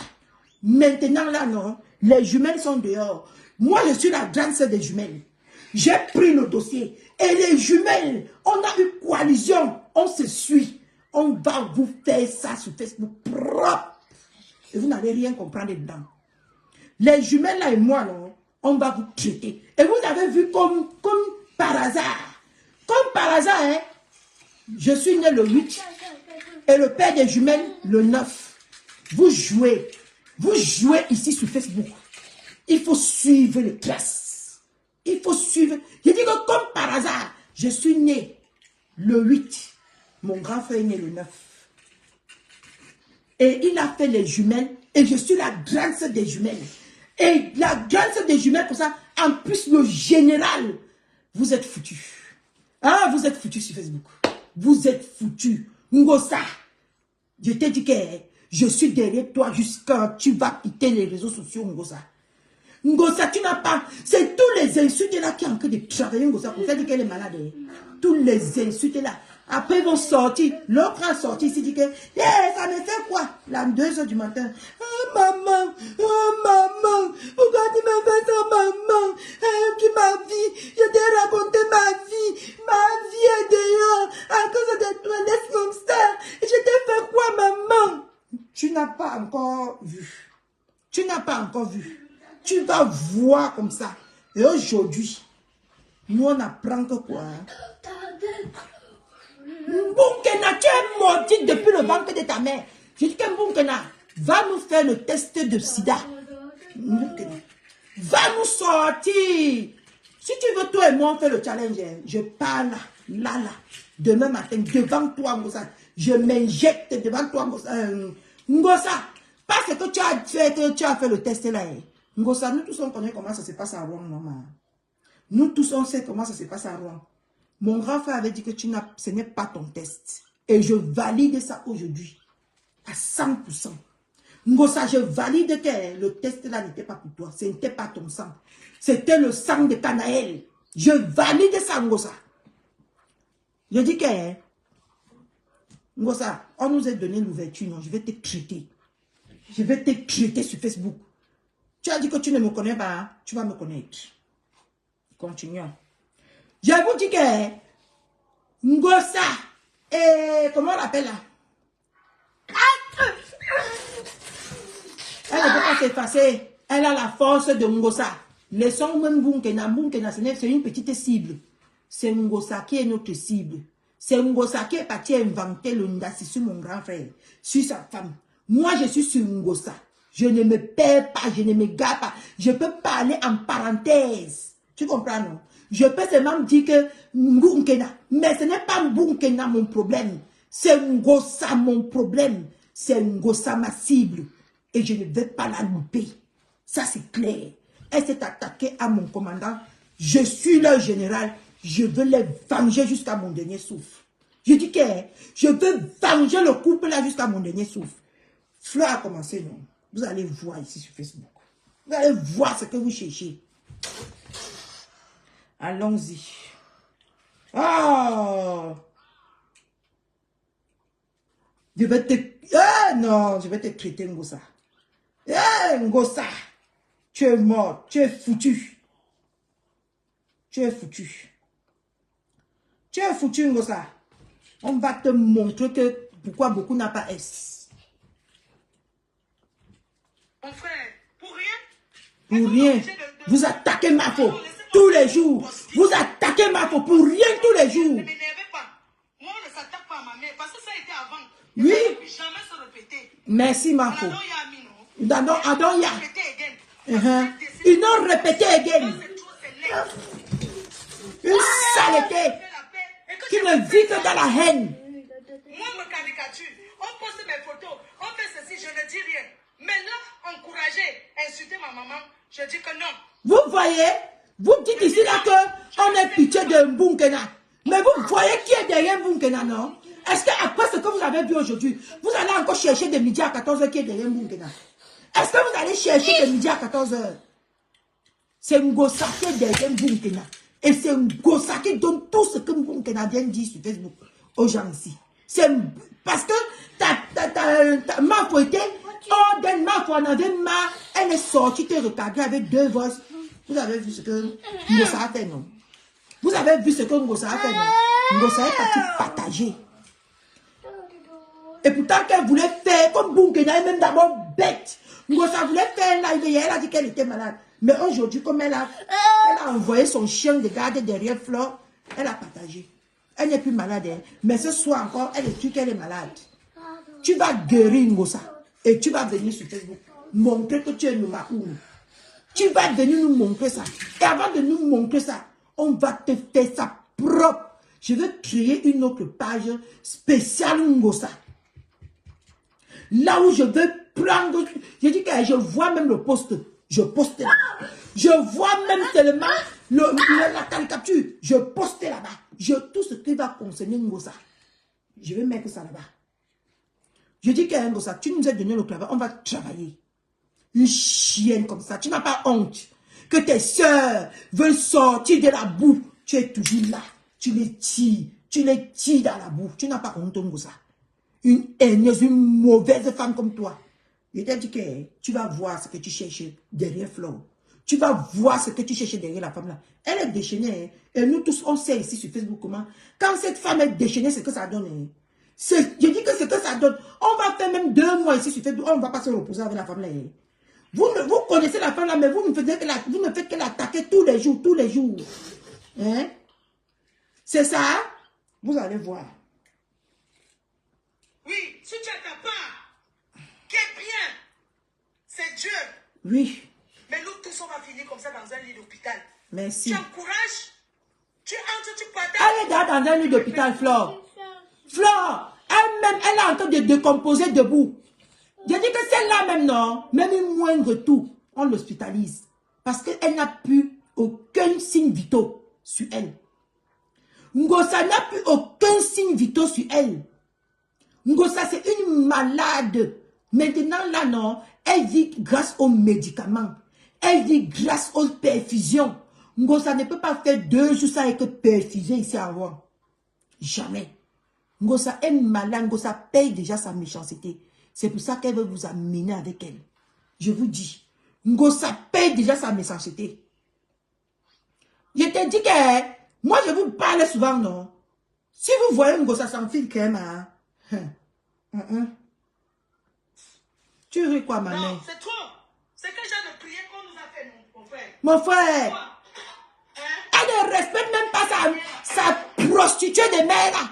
maintenant là, non. Les jumelles sont dehors. Moi, je suis la grande sœur des jumelles. J'ai pris le dossier. Et les jumelles, on a une coalition. On se suit. On va vous faire ça sur Facebook propre. Et vous n'allez rien comprendre dedans. Les jumelles là et moi, non, on va vous traiter. Et vous avez vu comme par hasard. Comme par hasard, hein. Je suis né le 8. Et le père des jumelles, le 9. Vous jouez. Vous jouez ici sur Facebook. Il faut suivre les classes. Il faut suivre. Je dis que comme par hasard, je suis né le 8. Mon grand frère est né le 9. Et il a fait les jumelles. Et je suis la grande sœur des jumelles. Et la grande sœur des jumelles, comme ça, en plus le général, vous êtes foutus. Ah, vous êtes foutus sur Facebook. Vous êtes foutus. Ngosa, je t'ai dit que je suis derrière toi jusqu'à tu vas quitter les réseaux sociaux, Ngosa. Ngosa, tu n'as pas... C'est tous les insultes là qui sont en train de travailler, Ngosa, pour faire dire qu'elle est malade. Tous les insultes là. Après, ils vont sortir. L'autre a sorti ici, dit que, ça me fait quoi? Là, 2 heures du matin. Oh, maman, pourquoi tu me fais ça, maman? Tu ma vie, je t'ai raconté ma vie est dehors, à cause de toi, laisse comme ça. Je t'ai fait quoi, maman? Tu n'as pas encore vu. Tu n'as pas encore vu. Tu vas voir comme ça. Et aujourd'hui, nous on apprend que quoi? Mboukena, tu es maudite depuis le ventre de ta mère. Je dis que Mboukena, va nous faire le test de sida. Mboukena, va nous sortir. Si tu veux, toi et moi, on fait le challenge. Je parle là. Demain matin, devant toi, Ngosa. Je m'injecte devant toi, Ngosa. Parce que tu as fait le test là. Ngosa, nous tous on connaît comment ça se passe à Rouen, maman. Nous tous on sait comment ça se passe à Rouen. Mon grand frère avait dit que ce n'est pas ton test. Et je valide ça aujourd'hui. À 100%. Ngosa, je valide que le test là n'était pas pour toi. Ce n'était pas ton sang. C'était le sang de Canaël. Je valide ça, Ngosa. Je dis que, Ngosa, on nous a donné l'ouverture. Non, je vais te traiter. Je vais te traiter sur Facebook. Tu as dit que tu ne me connais pas. Hein? Tu vas me connaître. Continuons. Je vous dis que Ngosa, et comment on l'appelle là? Elle ne peut pas s'effacer. Elle a la force de Ngosa. Laissons même Mboukena. Mboukena, c'est une petite cible. C'est Ngosa qui est notre cible. C'est Ngosa qui est parti inventer le Ndassi sur mon grand frère, sur sa femme. Moi, je suis sur Ngosa. Je ne me perds pas, je ne me gare pas. Je peux parler en parenthèse. Tu comprends, non? Je peux seulement dire que Mboukena. Mais ce n'est pas Mboukena mon problème. C'est Ngosa mon problème. C'est Ngosa ma cible. Et je ne vais pas la louper. Ça, c'est clair. Elle s'est attaquée à mon commandant. Je suis leur général. Je veux les venger jusqu'à mon dernier souffle. Je dis que je veux venger le couple là jusqu'à mon dernier souffle. Fleur a commencé, non? Vous allez voir ici sur Facebook. Vous allez voir ce que vous cherchez. Allons-y. Ah! Je vais te... Ah non, je vais te traiter, Ngosa. Ngosa, tu es mort, tu es foutu. Tu es foutu. Tu es foutu, Ngosa. On va te montrer que pourquoi beaucoup n'a pas S. Mon frère, pour rien. Pour rien. Vous attaquez Mafo tous les jours. Vous attaquez Mafo pour rien tous les jours. Ne m'énervez pas. Moi, on ne s'attaque pas à ma mère parce que ça a été avant. Oui. Jamais se répéter. Merci, Mafo. Adonya. Ils n'ont répété again. Une saleté qui ne vit que dans la haine. Moi, me caricature. On poste mes photos. On fait ceci, je ne dis rien. Mais là, encourager, insulter ma maman, je dis que non. Vous voyez, vous dites ici là qu'on est pitié de Mboukena. Mais vous voyez qui est derrière Mboukena, non? Est-ce qu'après ce que vous avez vu aujourd'hui, vous allez encore chercher de midi à 14h qui est derrière Mboukena? Est-ce que vous allez chercher de midi à 14h? C'est Ngosa qui est derrière Mboukena. Et c'est Ngosa qui donne tout ce que Mboukena vient de dire sur Facebook aux gens ici. C'est parce que ma foi était, oh, ma foi en avait marre, elle est sortie, te regarder avec 2 voix. Vous avez vu ce que Ngosa a fait, non? Vous avez vu ce que Ngosa a fait, non? Ngosa est parti partager. Et pourtant qu'elle voulait faire comme Mboukena est même d'abord bête. Ngosa voulait faire un live et elle a dit qu'elle était malade. Mais aujourd'hui, comme elle a envoyé son chien de garde derrière Flore, elle a partagé. Elle n'est plus malade, hein. Mais ce soir encore, elle est sûre qu'elle est malade. Tu vas guérir Ngosa. Et tu vas venir sur Facebook montrer que tu es le Mahoum. Tu vas venir nous montrer ça. Et avant de nous montrer ça, on va te faire ça propre. Je vais créer une autre page spéciale Ngosa. Là où je veux prendre, je dis que je vois même le poste. Je poste là-bas. Je vois même tellement la caricature. Je poste là-bas. Tout ce qui va concerner Ngosa. Je vais mettre ça là-bas. Je dis qu'à Ngosa, tu nous as donné le travail, on va travailler. Une chienne comme ça, tu n'as pas honte. Que tes soeurs veulent sortir de la boue. Tu es toujours là. Tu les tires dans la boue. Tu n'as pas honte, Ngosa. Une haineuse, une mauvaise femme comme toi. Je t'ai dit que tu vas voir ce que tu cherches derrière Flo. Tu vas voir ce que tu cherches derrière la femme là. Elle est déchaînée. Et nous tous, on sait ici sur Facebook comment. Quand cette femme est déchaînée, c'est que ça donne. Je dis que c'est que ça donne. On va faire même 2 mois ici sur Facebook. On ne va pas se reposer avec la femme là. Vous connaissez la femme là, mais vous ne faites que l'attaquer tous les jours, tous les jours. Hein? C'est ça? Vous allez voir. Oui, si tu as ta part, qui est bien, c'est Dieu. Oui. Mais nous tous, on va finir comme ça dans un lit d'hôpital. Merci. Tu encourages, tu entres, tu partages. Elle est dans un lit d'hôpital, Flore. Flore, elle-même, elle est en train de décomposer debout. Je dis que celle-là même, non, même une moindre tout, on l'hospitalise. Parce qu'elle n'a plus aucun signe vitaux sur elle. Ngosa n'a plus aucun signe vitaux sur elle. Ngosa, c'est une malade. Maintenant, là, non, elle vit grâce aux médicaments. Elle vit grâce aux perfusions. Ngosa ne peut pas faire 2 jours sans être perfusée ici à Rouen. Jamais. Ngosa est malade. Ngosa paye déjà sa méchanceté. C'est pour ça qu'elle veut vous amener avec elle. Je vous dis. Ngosa paye déjà sa méchanceté. Je te dis que moi, je vous parle souvent, non? Si vous voyez Ngosa s'enfile quand même, hein? Tu ris quoi, ma mère? Non, c'est toi. C'est quel genre de prière qu'on nous a fait, mon frère? Mon frère, Hein? elle ne respecte même pas sa prostituée de mère là.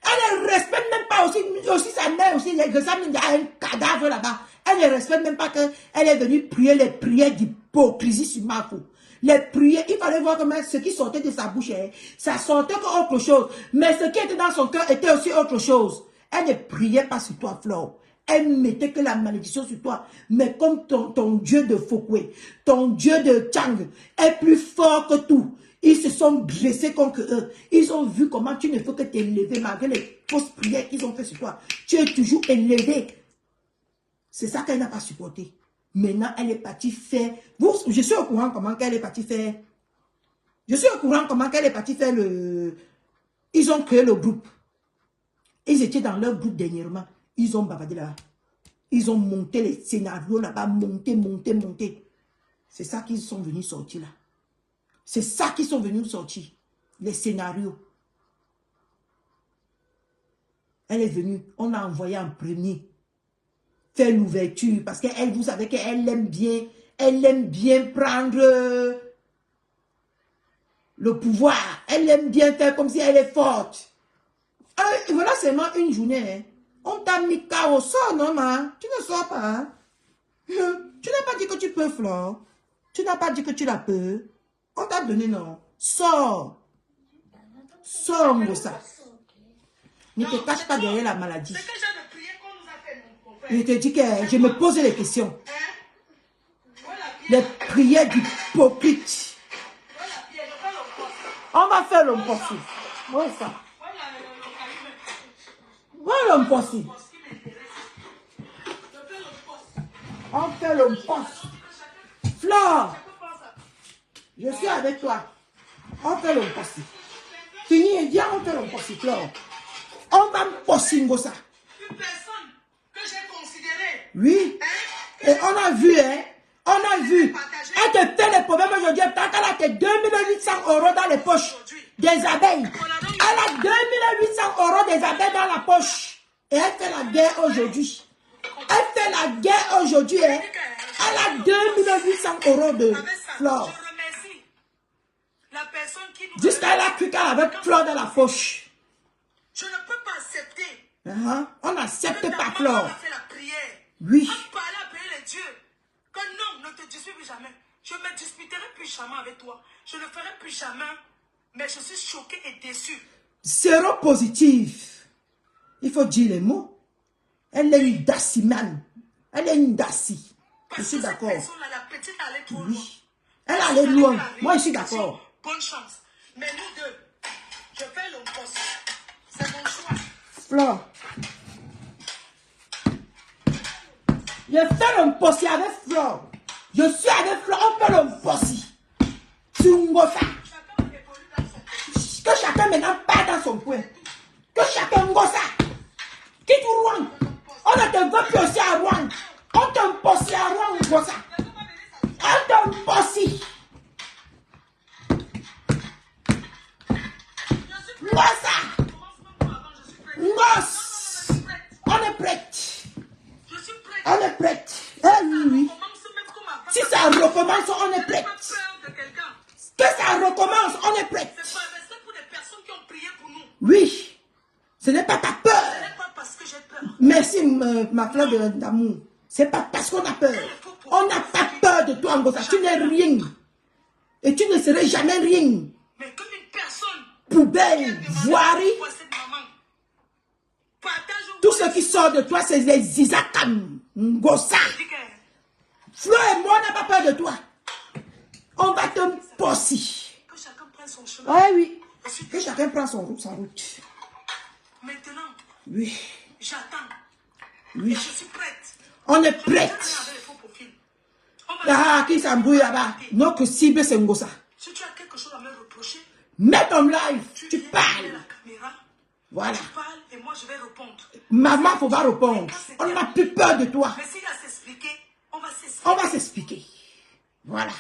Elle ne respecte même pas aussi sa mère aussi. Il y a un cadavre là-bas. Elle ne respecte même pas qu'elle est venue prier les prières d'hypocrisie sur ma faute. Les prières, il fallait voir comment ce qui sortait de sa bouche, ça sortait qu'autre chose. Mais ce qui était dans son cœur était aussi autre chose. Elle ne priait pas sur toi, Flore. Elle mettait que la malédiction sur toi. Mais comme ton Dieu de Fokwe, ton Dieu de Tchang est plus fort que tout. Ils se sont dressés contre eux. Ils ont vu comment tu ne peux que t'élever malgré les fausses prières qu'ils ont fait sur toi. Tu es toujours élevé. C'est ça qu'elle n'a pas supporté. Maintenant, elle est partie faire... je suis au courant comment qu'elle est partie faire... Je suis au courant comment qu'elle est partie faire le... Ils ont créé le groupe. Ils étaient dans leur groupe dernièrement. Ils ont bavardé là-bas. Ils ont monté les scénarios là-bas. Monté. C'est ça qu'ils sont venus sortir là. C'est ça qu'ils sont venus sortir. Les scénarios. Elle est venue. On l'a envoyé en premier. Faire l'ouverture. Parce qu'elle, vous savez qu'elle aime bien. Elle aime bien prendre le pouvoir. Elle aime bien faire comme si elle est forte. Voilà seulement une journée. Hein. On t'a mis KO. Sors, non, ma. Tu ne sors pas. Hein. Tu n'as pas dit que tu peux, Flore. Tu n'as pas dit que tu la peux. On t'a donné, non. Sors. Sors, Ngosa. Ne te cache pas derrière la maladie. C'est quel genre de prière qu'on nous a fait, mon frère? Je te dis que je me pose les questions. Voilà, Les prières d'hypocrite. On va faire l'homme possible. Voilà ça. Voilà l'homme possible. On fait l'homme possible. Flore, je suis avec toi. On fait l'homme possible. Fini et bien, on fait l'homme possible, Flore. On va me possible ça. Une personne que j'ai considérée. Oui. Et on a vu, hein. On a vu. Elle te fait les problèmes aujourd'hui. Tant qu'elle a tes 2800 € dans les poches des abeilles. Elle a 2800 € des abeilles dans la poche. Et elle fait la guerre aujourd'hui. Elle fait la guerre aujourd'hui. Hein. Elle a 2800 € de Flore. Je remercie la personne qui nous... Jusqu'à elle a cru qu'elle avait Flore dans la poche. Je ne peux pas accepter. On n'accepte pas On Flore. a fait la prière. Oui. On parlait à prier les dieux. Que non, ne te dispute plus jamais. Je ne me disputerai plus jamais avec toi. Je ne ferai plus jamais. Mais je suis choquée et déçue. Séropositif. Il faut dire les mots. Elle est une dassimane. Elle est une dassi. Je Parce suis que cette d'accord. personne-là, la petite, allait trop loin. Oui. Elle allait loin. Moi, je suis d'accord. Bonne chance. Mais nous deux, je fais le poste. C'est mon choix. Flore. Je fais le poste avec Flore. Je suis avec Flore. On fait le poste. Sur Ngosa. Chacun évolue dans son pays. Que chacun maintenant part dans son coin. Que chacun Ngosa. Quitte Rouen. On ne te veut plus aussi à Rouen. On te poste à Rouen Ngosa. On te poste. Ngosa. Ngos. On est prête. Je suis prête. On est prête. Eh oui, oui. Commence même comme avant. Si ça recommence, on est N'aie prête. pas peur de quelqu'un. Que ça recommence, on est prête. C'est pas respect pour des personnes qui ont prié pour nous. Oui. Ce n'est pas ta Ce peur. n'est pas parce que j'ai peur. Merci, ma fleur d'amour. C'est pas parce qu'on a peur. On n'a pas peur de toi, Ngosa. Tu n'es rien. Et tu ne serais jamais rien. Mais comme une personne Poubelle, voirie. pour cette maman, partage Tout ce qui sort de toi, c'est les Isakam. Ngosa. Fleur et moi, on n'a pas peur de toi. On va te posser. Que chacun prenne son chemin. Oui, oui. Ensuite, Que chacun prend sa route. maintenant, Oui. j'attends. Oui. Je suis prête. On est Je viens prête. avec les faux profils. On va Ah, qui s'embrouille là-bas. Notre cible, c'est Ngosa. Si tu as quelque chose à me reprocher, Mets ton live. Tu viens parles. avec la caméra, Voilà. tu parles et moi je vais répondre. Maman, faut pas répondre. On n'a plus peur de toi. Mais s'il y a à s'expliquer, on va s'expliquer. On va s'expliquer. Voilà.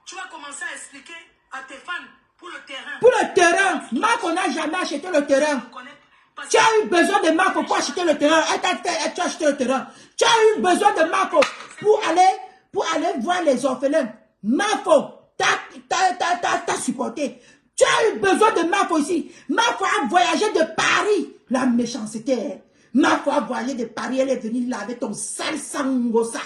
Tu vas commencer à expliquer à tes fans pour le terrain. Pour le terrain, Marc, on n'a jamais acheté le terrain. On connaît parce Tu as eu besoin de Marco pour acheter le terrain. Tu as acheté le terrain. Tu as eu besoin de Marco pour aller voir les orphelins. Marco, t'as supporté. Tu as eu besoin de Marco ici. Marco a voyagé de Paris. La méchanceté. Marco a voyagé de Paris. Elle est venue là avec ton sale sangosa.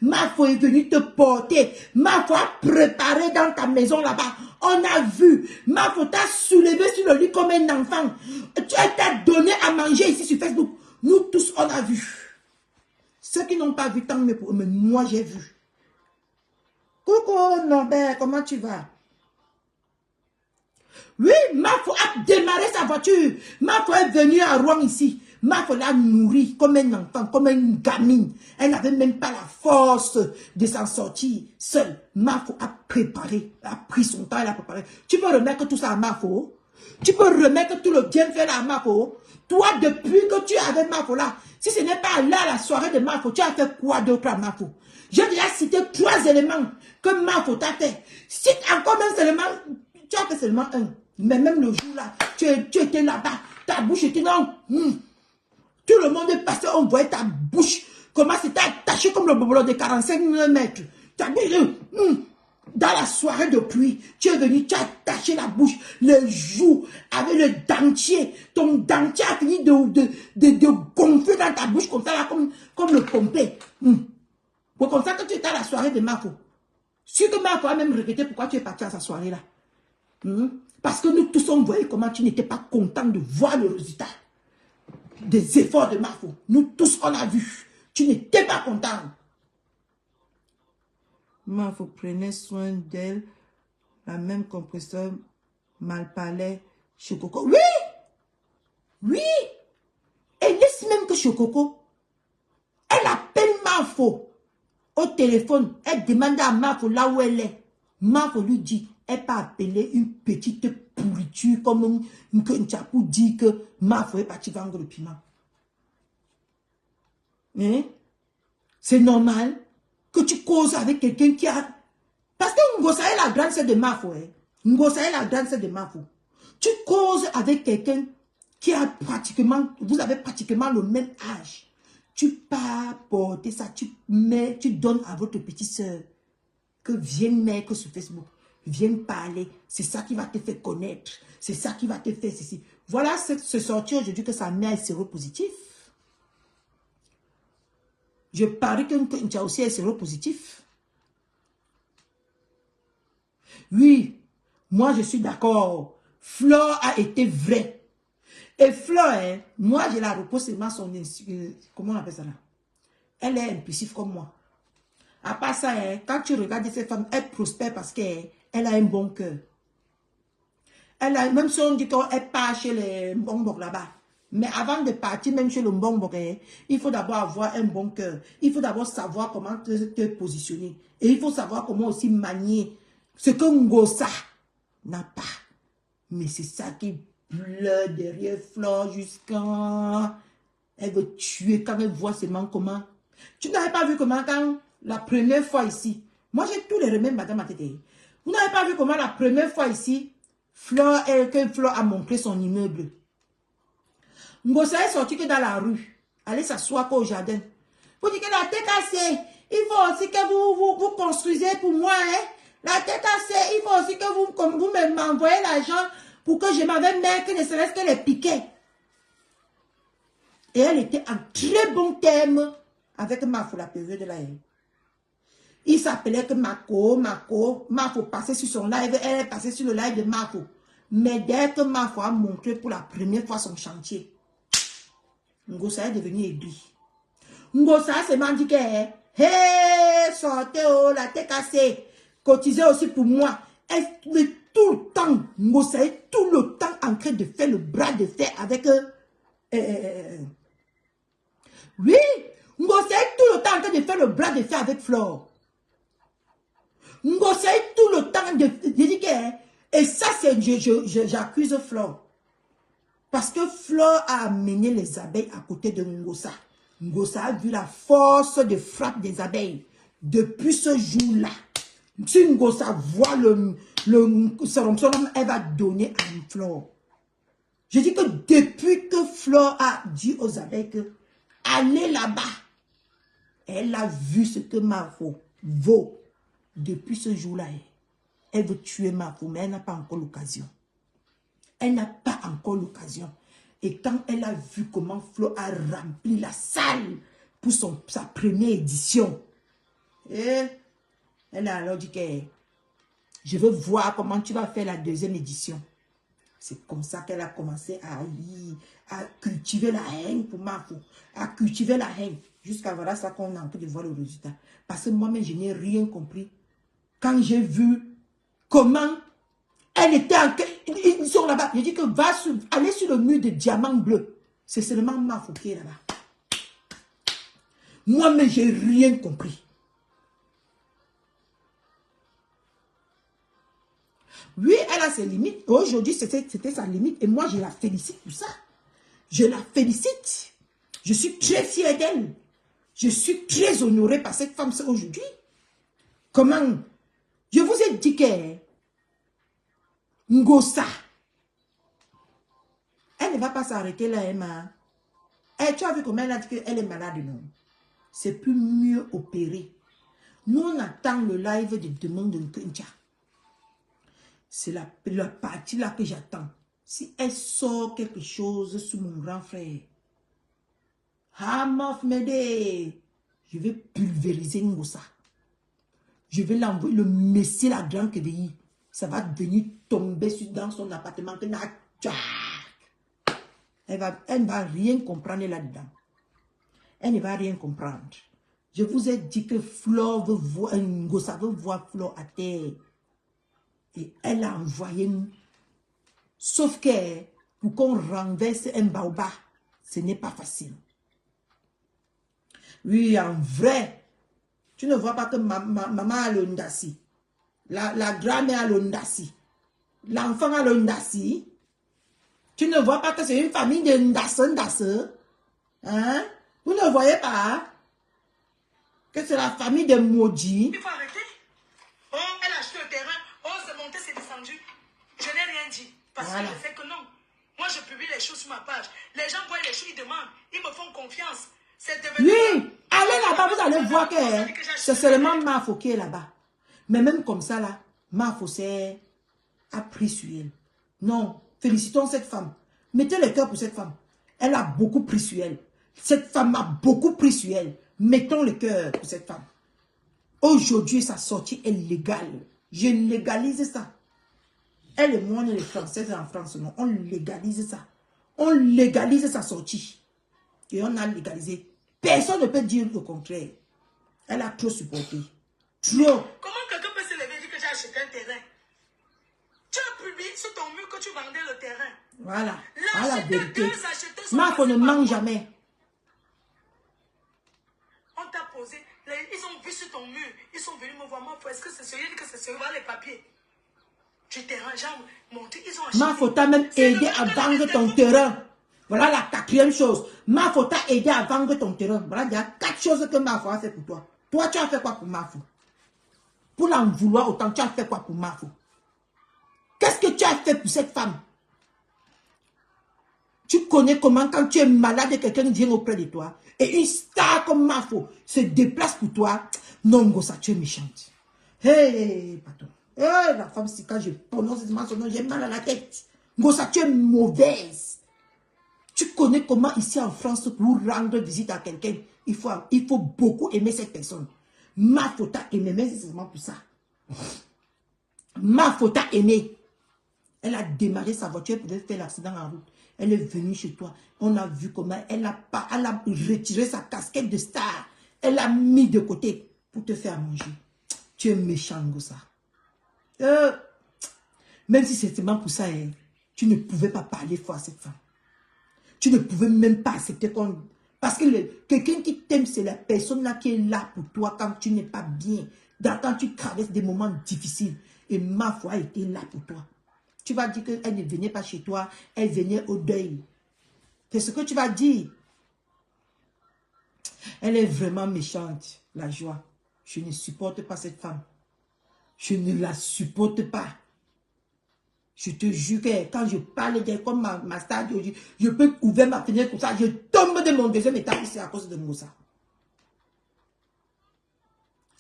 Marco est venu te porter. Marco a préparé dans ta maison là-bas. On a vu. Marco t'a soulevé sur le lit comme un enfant. Tu t'as donné à manger ici sur Facebook. Nous tous, on a vu. Ceux qui n'ont pas vu, tant mieux pour eux. Mais moi, j'ai vu. Coucou, Norbert, comment tu vas? Oui, Marco a démarré sa voiture. Marco est venu à Rouen ici. Marco l'a nourri comme un enfant, comme une gamine. Elle n'avait même pas la force de s'en sortir seule. Marco a préparé, a pris son temps, elle a préparé. Tu peux remettre tout ça à Marco? Tu peux remettre tout le bienfait là à Marco? Toi, depuis que tu avais Marco là, si ce n'est pas là la soirée de Marco, tu as fait quoi d'autre à Marco? J'ai déjà cité 3 éléments que Marco t'a fait. Cite encore même seulement, tu as fait seulement un. Mais même le jour là, tu étais là-bas, ta bouche était non. Tout le monde est passé, on voyait ta bouche, comment c'était attaché comme le bobolo de 45 mètres. Ta bouche, dans la soirée de pluie, tu es venu, tu as attaché la bouche, les joues, avec le dentier. Ton dentier a fini de gonfler dans ta bouche comme ça, là, comme le pompé. C'est comme ça que tu étais à la soirée de Marco. Sûr que Marco a même regretté pourquoi tu es parti à sa soirée là. Parce que nous tous, on voyait comment tu n'étais pas content de voir le résultat des efforts de Marco. Nous tous, on a vu. Tu n'étais pas content. Marco prenait soin d'elle. La même compresseur Malpalais, Chococo. Oui! Oui! Et laisse même que Chococo, elle appelle Marco au téléphone. Elle demande à Marco là où elle est. Marco lui dit, elle peut appeler une petite pourriture comme un tchapou dit que Marco est parti vendre le piment. Hein? C'est normal que tu causes avec quelqu'un qui a... Parce que Ngosa est la grande sœur de Marco. Hein? Ngosa est la grande sœur de Marco. Tu causes avec quelqu'un qui a pratiquement... Vous avez pratiquement le même âge. Tu pars porter ça, tu donnes à votre petite sœur que vienne mettre sur Facebook. Viens parler, c'est ça qui va te faire connaître, c'est ça qui va te faire ceci. Voilà ce sorti aujourd'hui que sa mère est séropositif. Je parie que tu as aussi un séropositif. Oui, moi je suis d'accord. Flore a été vraie. Et Fleur, hein, moi, je la repose seulement son... comment on appelle ça là? Elle est impulsive comme moi. À part ça, hein, quand tu regardes cette femme, elle prospère parce qu'elle a un bon cœur. Elle a, même si on dit qu'elle part chez les Mbongbok là-bas. Mais avant de partir, même chez le Mbongbok, hein, il faut d'abord avoir un bon cœur. Il faut d'abord savoir comment te positionner. Et il faut savoir comment aussi manier ce que Ngosa n'a pas. Mais c'est ça qui pleure derrière Flore jusqu'à... Elle veut tuer quand elle voit seulement comment... Tu n'avais pas vu comment quand la première fois ici... Moi, j'ai tous les remèdes, madame Atété. Vous n'avez pas vu comment la première fois ici, que Flore a montré son immeuble. Ngosa est sorti que dans la rue. Allez s'asseoir au jardin. Vous dites que la tête cassée. Il faut aussi que vous construisez pour moi. Hein? La tête cassée. Il faut aussi que vous m'envoyez l'argent pour que je m'avais mis que ne serait-ce que les piquets. Et elle était en très bon terme avec Mafo, la période de la haine. Il s'appelait que Mafo passait sur son live, elle est passée sur le live de Mafo. Mais dès que Mafo a montré pour la première fois son chantier, Ngosa est devenu aigri. Ngosa s'est dit que, hé, sortez, oh, la tête cassée, cotisez aussi pour moi. Elle est tout le temps, Ngosa est tout le temps en train de faire le bras de fer avec oui, Ngosa est tout le temps en train de faire le bras de fer avec Flore. Ngosa est tout le temps de dire que, et ça c'est, j'accuse Flore. Parce que Flore a amené les abeilles à côté de Ngosa. Ngosa a vu la force de frappe des abeilles. Depuis ce jour-là, si Ngosa voit le elle va donner à Flore. Je dis que depuis que Flore a dit aux abeilles que allez là-bas, elle a vu ce que Mafo vaut. Depuis ce jour-là, elle veut tuer Mafo, mais elle n'a pas encore l'occasion. Elle n'a pas encore l'occasion. Et quand elle a vu comment Flo a rempli la salle pour sa première édition, et elle a alors dit que je veux voir comment tu vas faire la deuxième édition. C'est comme ça qu'elle a commencé à cultiver la haine pour Mafo, à cultiver la haine. Jusqu'à voilà ça qu'on a en train de voir le résultat. Parce que moi-même, je n'ai rien compris. Quand j'ai vu comment elle était ils sont là-bas. Je dis que aller sur le mur de diamant bleu. C'est seulement Mafo qui est là-bas. Moi-même, j'ai rien compris. Oui, elle a ses limites. Aujourd'hui, c'était sa limite. Et moi, je la félicite pour ça. Je la félicite. Je suis très fière d'elle. Je suis très honorée par cette femme aujourd'hui. Comment? Je vous ai dit que Ngosa, elle ne va pas s'arrêter là, Emma. Tu as vu comment elle a dit qu'elle est malade, non? C'est plus mieux opérer. Nous, on attend le live de demande de Nkencha. C'est la partie là que j'attends. Si elle sort quelque chose sur mon grand frère, Hamof Mede, je vais pulvériser Ngosa. Je vais l'envoyer, le messie la grande Quevilly. Ça va venir tomber dans son appartement. Elle ne va rien comprendre là-dedans. Elle ne va rien comprendre. Je vous ai dit que Flore veut voir, Ngosa veut voir Flore à terre. Et elle a envoyé nous. Sauf que pour qu'on renverse un baobab, ce n'est pas facile. Oui, en vrai, tu ne vois pas que maman a le ndassi. La grand-mère a le ndassi. L'enfant a le ndassi. Tu ne vois pas que c'est une famille de ndasse. Hein? Vous ne voyez pas que c'est la famille de maudits. Il faut arrêter. Oh, elle a acheté le terrain. Oh, c'est monté, c'est descendu. Je n'ai rien dit. Parce que je sais que non. Moi, je publie les choses sur ma page. Les gens voient les choses, ils demandent. Ils me font confiance. C'est devenu... Oui, allez là-bas, vous allez voir que c'est seulement Mafo qui est là-bas. Mais même comme ça, là, Mafo a pris sur elle. Non, félicitons cette femme. Mettez le cœur pour cette femme. Elle a beaucoup pris sur elle. Cette femme a beaucoup pris sur elle. Mettons le cœur pour cette femme. Aujourd'hui, sa sortie est légale. Je légalise ça. Elle et moi, on est les Françaises en France, non. On légalise ça. On légalise sa sortie. Et on a légalisé. Personne ne peut dire le contraire. Elle a trop supporté. Trop. Comment quelqu'un peut se lever et dire que j'ai acheté un terrain? Tu as publié sur ton mur que tu vendais le terrain. Voilà. Voilà la vérité. Mafo ne ment jamais. On t'a posé. Ils ont vu sur ton mur. Ils sont venus me voir. Mafo, est-ce que c'est sérieux? Que c'est sérieux? Voilà les papiers. Du terrain, j'ai monté. Ils ont acheté. Mafo t'a même aidé à vendre ton terrain. Voilà la quatrième chose. Mafo t'a aidé à vendre ton terrain. Voilà, il y a 4 choses que Mafo a fait pour toi. Toi, tu as fait quoi pour Mafo? Pour l'en vouloir autant, tu as fait quoi pour Mafo? Qu'est-ce que tu as fait pour cette femme? Tu connais comment quand tu es malade et quelqu'un vient auprès de toi et une star comme Mafo se déplace pour toi. Non, Ngosa, tu es méchante. Hey, pardon. Hey, la femme, si quand je prononce son nom, j'ai mal à la tête. Ngosa, tu es mauvaise. Tu connais comment ici en France, pour rendre visite à quelqu'un, il faut beaucoup aimer cette personne. Mafo t'a aimé, mais c'est seulement pour ça. Mafo t'a aimé. Elle a démarré sa voiture pour faire l'accident en route. Elle est venue chez toi. On a vu comment elle a retiré sa casquette de star. Elle l'a mis de côté pour te faire manger. Tu es méchant, Ngosa. Même si c'est seulement pour ça, tu ne pouvais pas parler fort à cette femme. Tu ne pouvais même pas accepter qu'on... Parce que quelqu'un qui t'aime, c'est la personne là qui est là pour toi quand tu n'es pas bien. Quand tu traverses des moments difficiles. Et ma foi a été là pour toi. Tu vas dire qu'elle ne venait pas chez toi, elle venait au deuil. C'est ce que tu vas dire. Elle est vraiment méchante, la joie. Je ne supporte pas cette femme. Je ne la supporte pas. Je te jure que quand je parle d'elle comme ma star d'aujourd'hui, je peux ouvrir ma fenêtre comme ça, je tombe de mon deuxième étage, c'est à cause de Ngosa.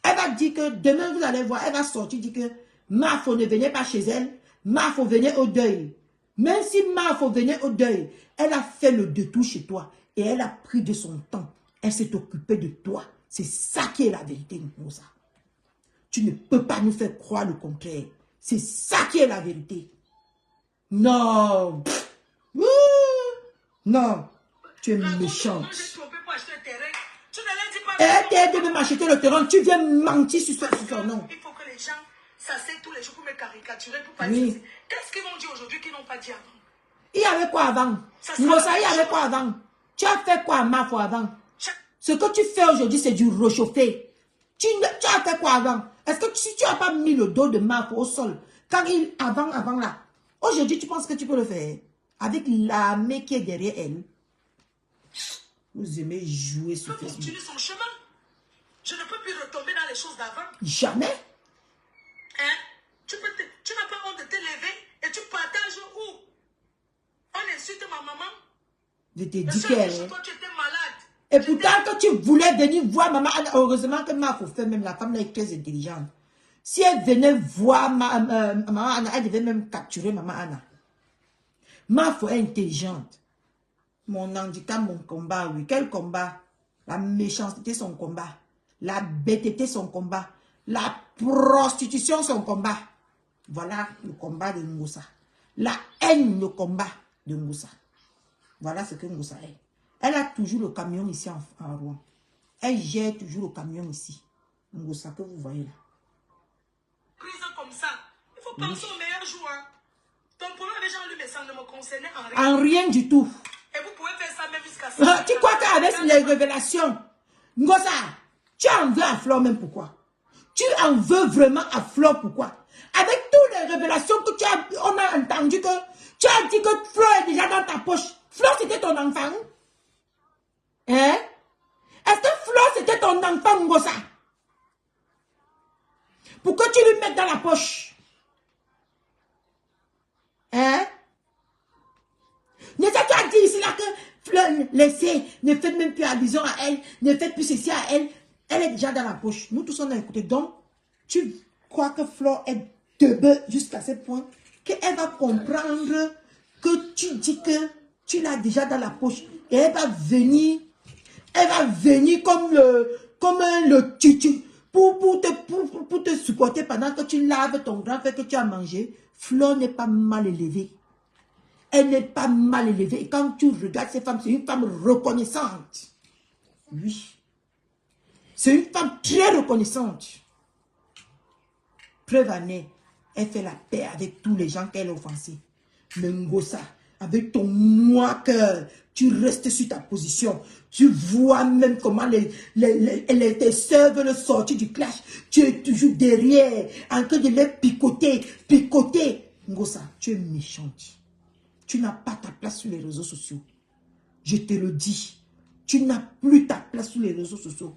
Elle va dire que demain vous allez voir, elle va sortir, dire que Mafo ne venait pas chez elle. Mafo venait au deuil. Même si Mafo venait au deuil, elle a fait le détour chez toi. Et elle a pris de son temps. Elle s'est occupée de toi. C'est ça qui est la vérité, Ngosa. Tu ne peux pas nous faire croire le contraire. C'est ça qui est la vérité. Non. Non. Tu es méchante. Elle t'a aidé même à acheter le terrain. Tu viens mentir sur son nom. Il faut que les gens... Ça c'est tous les jours pour me caricaturer, pour pas dire. Qu'est-ce qu'ils vont dire aujourd'hui qu'ils n'ont pas dit avant? Il y avait quoi avant? Ngosa, il y avait quoi avant? Tu as fait quoi à Mafo avant? Ce que tu fais aujourd'hui, c'est du réchauffé. Tu as fait quoi avant? Est-ce que si tu n'as pas mis le dos de Mafo au sol, quand avant là, aujourd'hui tu penses que tu peux le faire? Avec l'armée qui est derrière elle. Vous aimez jouer sur Facebook. Continue son chemin. Je ne peux plus retomber dans les choses d'avant. Jamais. Hein? Tu n'as pas honte de te lever et tu partages où? On insulte ma maman. Je t'ai dit qu'elle... Toi, tu étais malade. Et pourtant, quand tu voulais venir voir maman Anna, heureusement que Mafo fait même, la femme là est très intelligente. Si elle venait voir maman Anna, elle devait même capturer maman Anna. Mafo est intelligente. Mon handicap, mon combat, oui. Quel combat? La méchanceté, son combat. La bêteté, son combat. La prostitution, son combat. Voilà le combat de Ngosa. La haine, le combat de Ngosa. Voilà ce que Ngosa est. Elle a toujours le camion ici en Rouen. Elle gère toujours le camion ici. Ngosa que vous voyez là. Prise comme ça. Il faut penser au meilleur jour. Hein. Ton problème avec Jean-Luc Messan ne me concernait en rien. En rien du tout. Et vous pouvez faire ça même jusqu'à ça. Tu crois qu'avec les révélations, Ngosa, tu en veux à Flore même pourquoi? Tu en veux vraiment à Flore pourquoi? Avec toutes les révélations que tu as, on a entendu que tu as dit que Flore est déjà dans ta poche. Flore c'était ton enfant? Hein? Est-ce que Flore c'était ton enfant, Ngosa? Pourquoi tu lui mets dans la poche? Hein? Tu as dit ici là que Flore, laissez, ne faites même plus allusion à elle, ne faites plus ceci à elle. Elle est déjà dans la poche. Nous tous on a écouté. Donc, tu crois que Flore est debout jusqu'à ce point qu'elle va comprendre que tu dis que tu l'as déjà dans la poche. Et elle va venir comme le tutu pour te supporter pendant que tu laves ton grand frère que tu as mangé. Flore n'est pas mal élevée. Elle n'est pas mal élevée. Et quand tu regardes ces femmes, c'est une femme reconnaissante. Oui. C'est une femme très reconnaissante. Preuve année, elle fait la paix avec tous les gens qu'elle a offensés. Mais Ngosa, avec ton noir cœur, tu restes sur ta position. Tu vois même comment tes soeurs veulent sortir du clash. Tu es toujours derrière, en train de les picoter, picoter. Ngosa, tu es méchante. Tu n'as pas ta place sur les réseaux sociaux. Je te le dis. Tu n'as plus ta place sur les réseaux sociaux.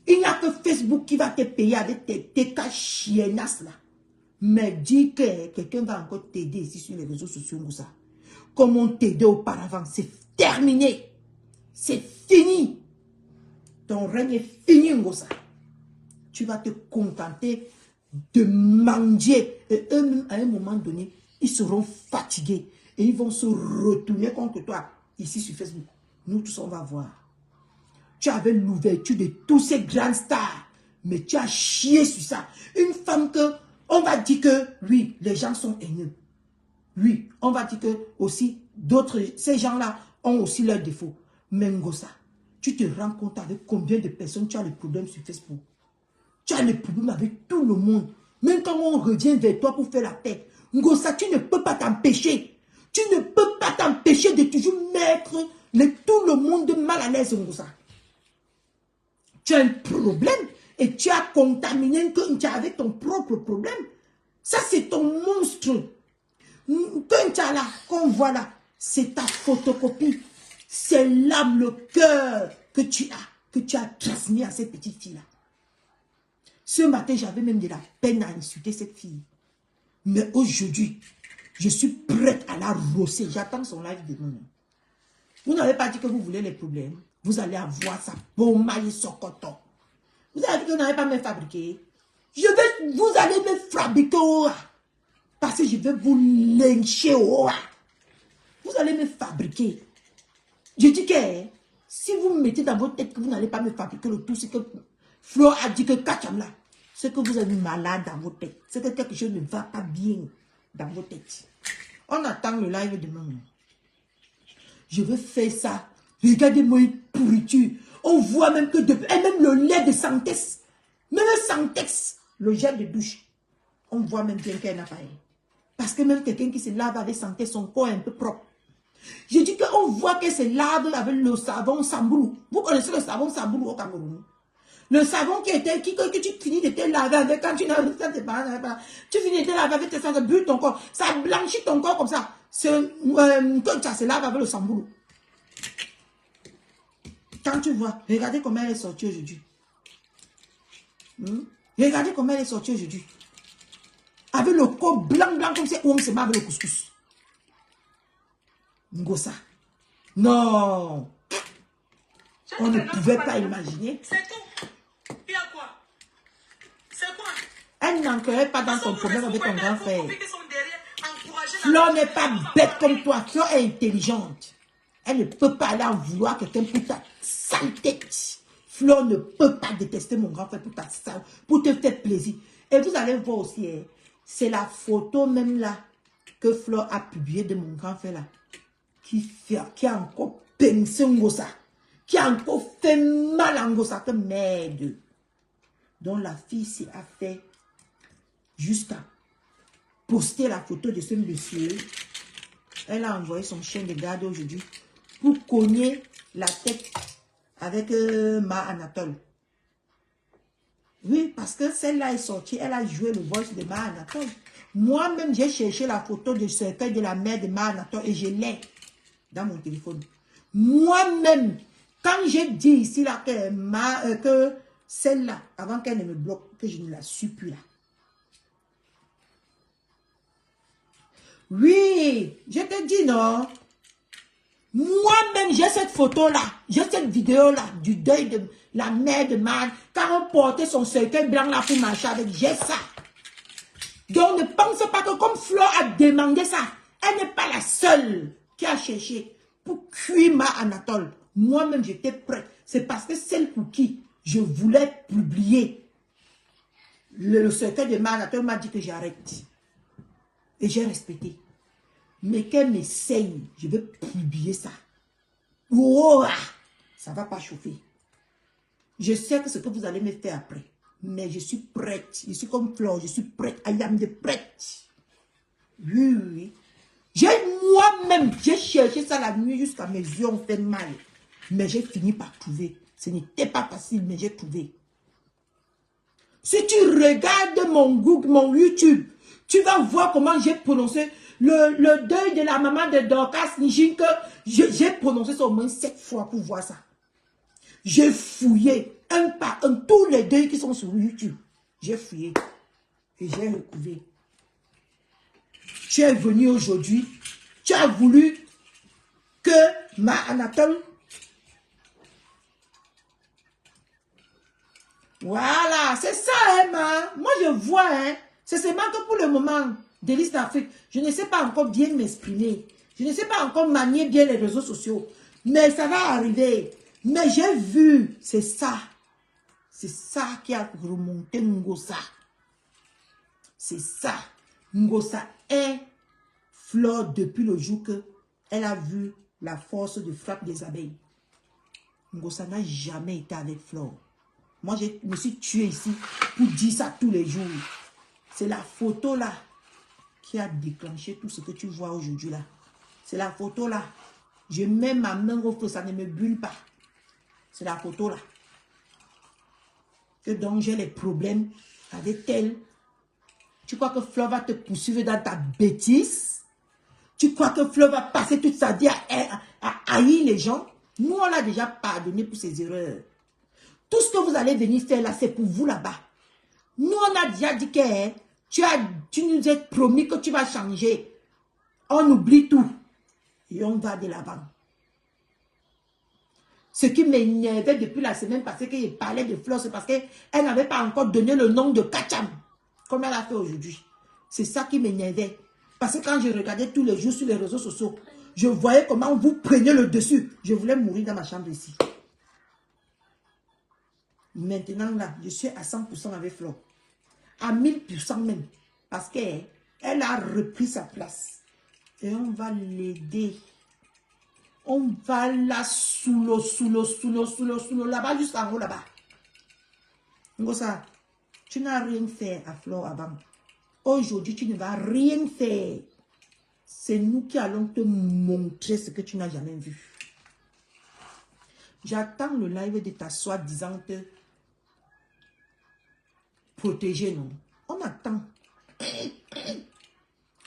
Il n'y a que Facebook qui va te payer avec tes cas chiennasses là. Mais dis que quelqu'un va encore t'aider ici sur les réseaux sociaux, Ngosa. Comme on t'aidait auparavant, c'est terminé. C'est fini. Ton règne est fini, Ngosa. Tu vas te contenter de manger. Et eux-mêmes, à un moment donné, ils seront fatigués. Et ils vont se retourner contre toi, ici sur Facebook. Nous tous, on va voir. Tu avais l'ouverture de tous ces grandes stars. Mais tu as chié sur ça. Une femme que, on va dire que, oui, les gens sont haineux. Oui, on va dire que aussi, d'autres, ces gens-là ont aussi leurs défauts. Mais Ngosa, tu te rends compte avec combien de personnes tu as le problème sur Facebook. Tu as le problème avec tout le monde. Même quand on revient vers toi pour faire la paix. Ngosa, tu ne peux pas t'empêcher. Tu ne peux pas t'empêcher de toujours mettre tout le monde mal à l'aise, Ngosa. Tu as un problème et tu as contaminé avec ton propre problème. Ça, c'est ton monstre. Là, qu'on voit là, c'est ta photocopie. C'est l'âme, le cœur que tu as transmis à cette petite fille-là. Ce matin, j'avais même de la peine à insulter cette fille. Mais aujourd'hui, je suis prête à la rosser. J'attends son live demain. Vous n'avez pas dit que vous voulez les problèmes. Vous allez avoir ça. Bon, maïs socoton. Vous avez dit que vous n'avez pas me fabriqué. Vous allez me fabriquer. Parce que je vais vous lyncher. Vous allez me fabriquer. Je dis que si vous me mettez dans votre tête que vous n'allez pas me fabriquer le tout, c'est que Flo a dit que Kacham là, c'est que vous êtes malade dans votre tête. C'est que quelque chose ne va pas bien dans votre tête. On attend le live demain. Je vais faire ça. Regardez-moi une pourriture. On voit même que depuis, et même le lait de Santex, même le Santex, le gel de douche, on voit même bien qu'elle n'a pas. Parce que même quelqu'un qui se lave avec Santex, son corps est un peu propre. Je dis qu'on voit qu'elle se lave avec le savon Samboulou. Vous connaissez le savon Samboulou au Cameroun? Le savon que tu finis de te laver avec, quand tu finis de te laver avec tes sangs, ça brûle ton corps. Ça blanchit ton corps comme ça. Quand tu se lave avec le Samboulou. Quand tu vois, regardez comment elle est sortie aujourd'hui. Regardez comment elle est sortie aujourd'hui. Avec le corps blanc comme ça, où on se met avec le couscous. Ngosa. Non. On ne pouvait pas imaginer. C'est tout. Il y a quoi? C'est quoi? Elle n'entrait pas dans ton problème avec ton grand frère. Flore n'est pas bête comme toi. Flore est intelligente. Elle ne peut pas aller en vouloir quelqu'un pour ta sale tête. Flore ne peut pas détester mon grand frère pour te faire plaisir. Et vous allez voir aussi, hein, c'est la photo même là que Flore a publiée de mon grand frère là. Qui a encore pincé Ngosa. Qui a encore fait mal à Ngosa. Que merde. Donc la fille s'est fait jusqu'à poster la photo de ce monsieur. Elle a envoyé son chien de garde aujourd'hui pour cogner la tête avec Ma Anatole. Oui, parce que celle-là est sortie, elle a joué le voice de Ma Anatole. Moi-même, j'ai cherché la photo de cercueil de la mère de Ma Anatole et je l'ai dans mon téléphone. Moi-même, quand j'ai dit ici là que celle-là, avant qu'elle ne me bloque, que je ne la suis plus là. Oui, je te dis non. Moi-même, j'ai cette photo-là, j'ai cette vidéo-là du deuil de la mère de Man, quand on portait son cercueil blanc là pour marcher avec, j'ai ça. Donc ne pense pas que comme Flore a demandé ça, elle n'est pas la seule qui a cherché pour cuire Ma Anatole. Moi-même, j'étais prête. C'est parce que celle pour qui je voulais publier le cercueil de Ma Anatole m'a dit que j'arrête. Et j'ai respecté. Mais qu'elle m'essaye, je vais publier ça. Oh, ça ne va pas chauffer. Je sais que ce que vous allez me faire après. Mais je suis prête. Je suis comme Flore, je suis prête. I am de prête. Oui, oui. Moi-même, j'ai cherché ça la nuit jusqu'à mes yeux ont fait mal. Mais j'ai fini par trouver. Ce n'était pas facile, mais j'ai trouvé. Si tu regardes mon Google, mon YouTube, tu vas voir comment j'ai prononcé le deuil de la maman de Dorcas Nijin, que j'ai prononcé ça au moins 7 fois pour voir ça. J'ai fouillé un par un tous les deuils qui sont sur YouTube. J'ai fouillé et j'ai retrouvé. Tu es venu aujourd'hui, tu as voulu que ma Anatole. Voilà, c'est ça, hein, moi je vois, hein. C'est seulement que pour le moment, Délices d'Afrique, je ne sais pas encore bien m'exprimer. Je ne sais pas encore manier bien les réseaux sociaux. Mais ça va arriver. Mais j'ai vu, c'est ça. C'est ça qui a remonté Ngossa. C'est ça. Ngossa est Flore depuis le jour qu'elle a vu la force de frappe des abeilles. Ngossa n'a jamais été avec Flore. Moi, je me suis tué ici pour dire ça tous les jours. C'est la photo là qui a déclenché tout ce que tu vois aujourd'hui là. C'est la photo là. Je mets ma main au feu, ça ne me brûle pas. C'est la photo là. Que donc j'ai les problèmes avec elle. Tu crois que Flore va te poursuivre dans ta bêtise? Tu crois que Flore va passer toute sa vie à haïr les gens? Nous, on l'a déjà pardonné pour ses erreurs. Tout ce que vous allez venir faire là, c'est pour vous là-bas. Nous, on a déjà dit que tu nous as promis que tu vas changer. On oublie tout. Et on va de l'avant. Ce qui m'énervait depuis la semaine passée, qu'il parlait de Flore, c'est parce qu'elle n'avait pas encore donné le nom de Kacham, comme elle a fait aujourd'hui. C'est ça qui m'énervait. Parce que quand je regardais tous les jours sur les réseaux sociaux, je voyais comment vous preniez le dessus. Je voulais mourir dans ma chambre ici. Maintenant, là, je suis à 100% avec Flore. À 1000% même. Parce qu'elle a repris sa place. Et on va l'aider. On va la sous l'eau, là-bas, jusqu'en haut, là-bas. Ngossa, tu n'as rien fait à Flore avant. Aujourd'hui, tu ne vas rien faire. C'est nous qui allons te montrer ce que tu n'as jamais vu. J'attends le live de ta soi-disant protéger, non? On attend.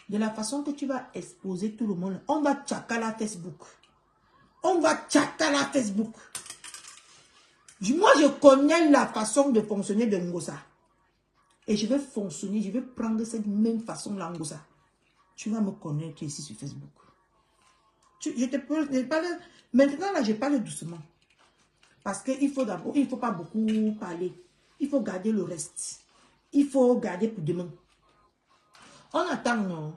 De la façon que tu vas exposer tout le monde, on va tchakala Facebook. On va tchakala Facebook. Moi, je connais la façon de fonctionner de Ngossa. Et je vais fonctionner, je vais prendre cette même façon-là, Ngossa. Tu vas me connaître ici sur Facebook. Maintenant, là, je parle doucement. Parce qu'il faut d'abord, il ne faut pas beaucoup parler. Il faut garder le reste. Il faut garder pour demain. On attend, non?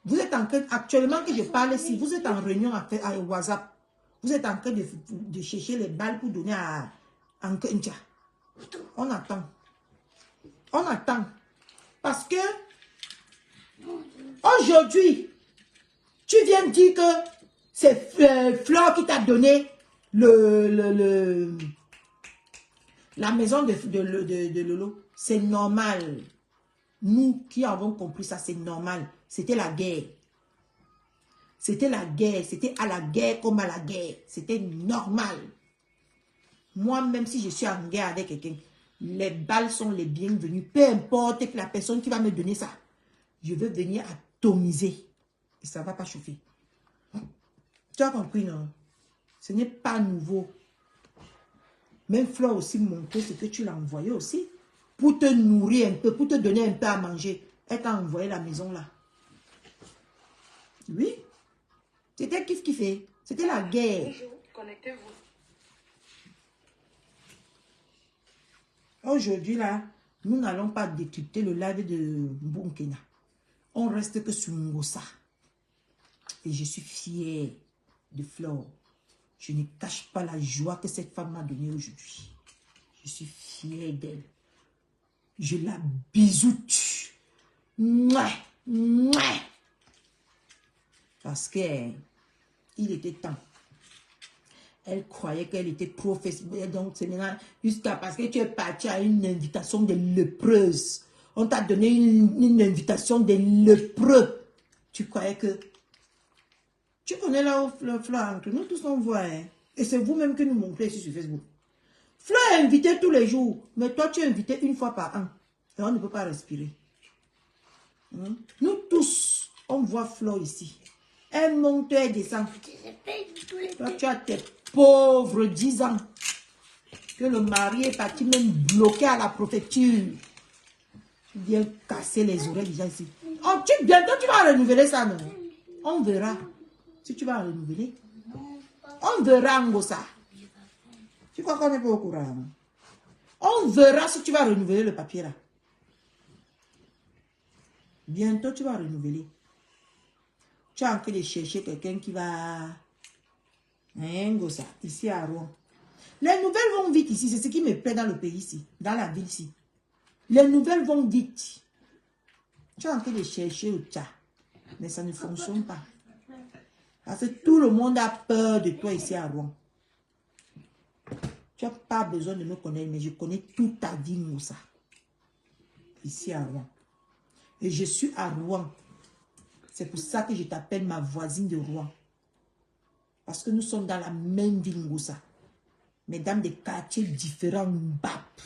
Vous êtes en train, actuellement que je parle ici, vous êtes en réunion à WhatsApp. Vous êtes en train de chercher les balles pour donner à Nkentia. On attend. On attend. Parce que aujourd'hui, tu viens dire que c'est Flore qui t'a donné la maison de Lolo. C'est normal. Nous qui avons compris ça, c'est normal. C'était la guerre. C'était la guerre. C'était à la guerre comme à la guerre. C'était normal. Moi, même si je suis en guerre avec quelqu'un, les balles sont les bienvenues. Peu importe que la personne qui va me donner ça, je veux venir atomiser. Et ça ne va pas chauffer. Tu as compris, non? Ce n'est pas nouveau. Même Flore aussi montre ce que tu l'as envoyé aussi. Pour te nourrir un peu, pour te donner un peu à manger. Elle t'a envoyé la maison là. Oui. C'était kiff-kiffé. C'était la guerre. Bonjour, connectez-vous. Aujourd'hui là, nous n'allons pas décrypter le live de Bunkena. On reste que sur Ngossa. Et je suis fière de Flore. Je ne cache pas la joie que cette femme m'a donnée aujourd'hui. Je suis fière d'elle. Je la bisoute. Mouah, mouah. Parce que il était temps. Elle croyait qu'elle était trop Facebook. Donc, c'est maintenant, jusqu'à parce que tu es parti à une invitation de lépreuse. On t'a donné une invitation de lépreux. Tu croyais que... Tu connais là où Fleur entre nous, tous on voit. Hein? Et c'est vous-même que nous montrez ici sur Facebook. Fleur est invitée tous les jours. Mais toi, tu es invité une fois par an. Et on ne peut pas respirer. Nous tous, on voit Fleur ici. Elle monte et descend. Toi, tu as tes pauvres 10 ans. Que le mari est parti même bloqué à la préfecture. Tu viens casser les oreilles déjà ici. Oh, bientôt tu vas renouveler ça, non? On verra. Si tu vas renouveler. On verra, Ngosa. Tu crois qu'on n'est pas au courant? On verra si tu vas renouveler le papier là. Bientôt tu vas renouveler. Tu as en train de chercher quelqu'un qui va... Ngosa, ici à Rouen. Les nouvelles vont vite ici. C'est ce qui me plaît dans le pays ici. Dans la ville ici. Les nouvelles vont vite. Tu es en train de chercher au chat. Mais ça ne fonctionne pas. Parce que tout le monde a peur de toi ici à Rouen. Tu n'as pas besoin de me connaître, mais je connais toute ta vie, Moussa. Ici à Rouen. Et je suis à Rouen. C'est pour ça que je t'appelle ma voisine de Rouen. Parce que nous sommes dans la même ville, Moussa. Mais dans des quartiers différents. Mbap,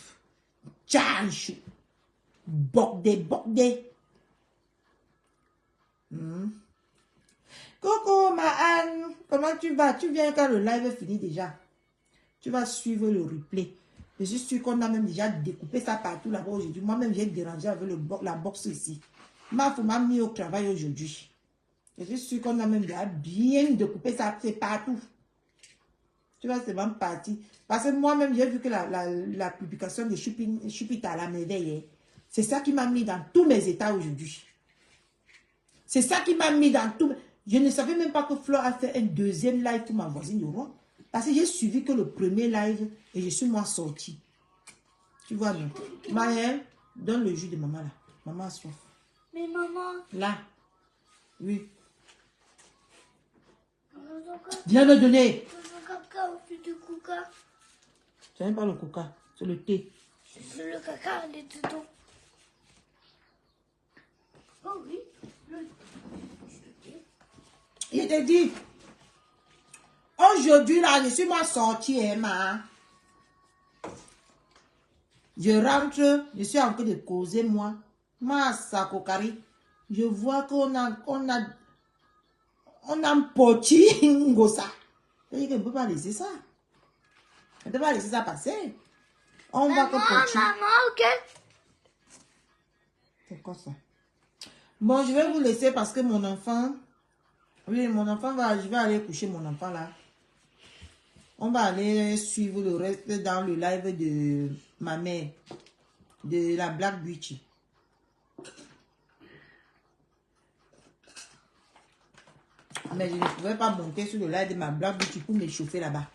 Tchanchou, Bordé. Coucou, ma Anne. Comment tu vas? Tu viens quand le live est fini déjà. Tu vas suivre le replay. Je suis sûr qu'on a même déjà découpé ça partout là-bas aujourd'hui. Moi-même, j'ai dérangé avec la box ici. Ma femme m'a mis au travail aujourd'hui. Je suis sûr qu'on a même déjà bien découpé ça, c'est partout. Tu vois, c'est même parti. Parce que moi-même, j'ai vu que la publication de Chupita à la merveille, c'est ça qui m'a mis dans tous mes états aujourd'hui. C'est ça qui m'a mis dans tout. Je ne savais même pas que Fleur a fait un deuxième live pour ma voisine de Rouen. Parce que j'ai suivi que le premier live et je suis moi sortie. Tu vois, non? Maëlle, donne le jus de maman là. Maman a soif. Mais maman. Là. Oui. Viens me donner. Caca au fil du coca. Tu n'aimes pas le coca, c'est le thé. C'est le caca, les tétons. Oh oui. Il te dit. Aujourd'hui, là, je suis moi sortie, Emma. Je rentre, je suis en train de causer, moi. Ma sakokari. Je vois qu'on a un poti ngosa. C'est-à-dire qu'on ne peut pas laisser ça. On ne peut pas laisser ça passer. On va que poti. Maman, ok. C'est quoi ça? Bon, je vais vous laisser parce que mon enfant... Oui, mon enfant va... Je vais aller coucher mon enfant là. On va aller suivre le reste dans le live de ma mère. De la Black Beauty. Mais je ne pouvais pas monter sur le live de ma Black Beauty pour m'échauffer là-bas.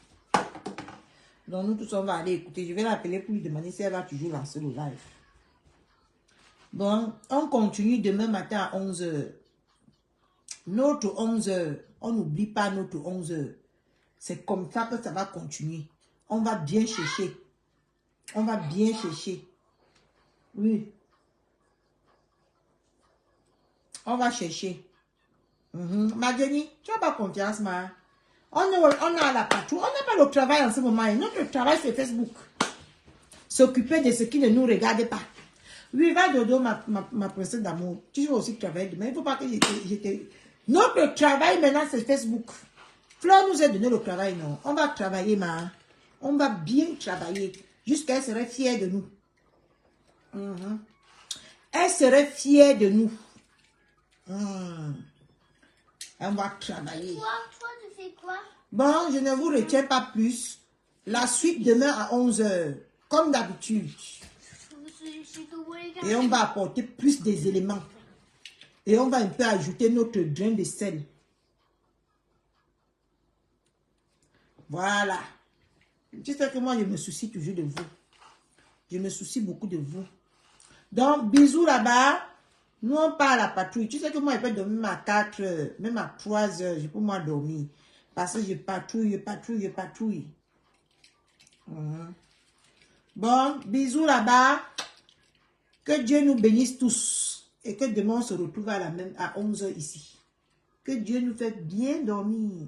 Donc nous tous on va aller écouter. Je vais l'appeler pour lui demander si elle va toujours lancer le live. Bon, on continue demain matin à 11h. Notre 11h. On n'oublie pas notre 11h. C'est comme ça que ça va continuer. On va bien chercher. On va bien chercher. Oui. On va chercher. Ma Jenny, tu n'as pas confiance, ma. On a la patrouille. On n'a pas le travail en ce moment. Et notre travail, c'est Facebook. S'occuper de ce qui ne nous regarde pas. Oui, va dodo, ma princesse d'amour. Tu vas aussi travailler demain. Il ne faut pas que j'étais... Notre travail maintenant, c'est Facebook. Fleur nous a donné le travail, non. On va travailler, ma. On va bien travailler. Jusqu'à elle serait fière de nous. Elle serait fière de nous. On va travailler. Toi, tu fais quoi? Bon, je ne vous retiens pas plus. La suite demain à 11h. Comme d'habitude. Et on va apporter plus des éléments. Et on va un peu ajouter notre grain de sel. Voilà. Tu sais que moi, je me soucie toujours de vous. Je me soucie beaucoup de vous. Donc, bisous là-bas. Nous, on part à la patrouille. Tu sais que moi, je peux dormir même à 4 heures, même à 3 heures, je peux moi dormir. Parce que je patrouille. Bon, bisous là-bas. Que Dieu nous bénisse tous. Et que demain, on se retrouve à 11 heures ici. Que Dieu nous fait bien dormir.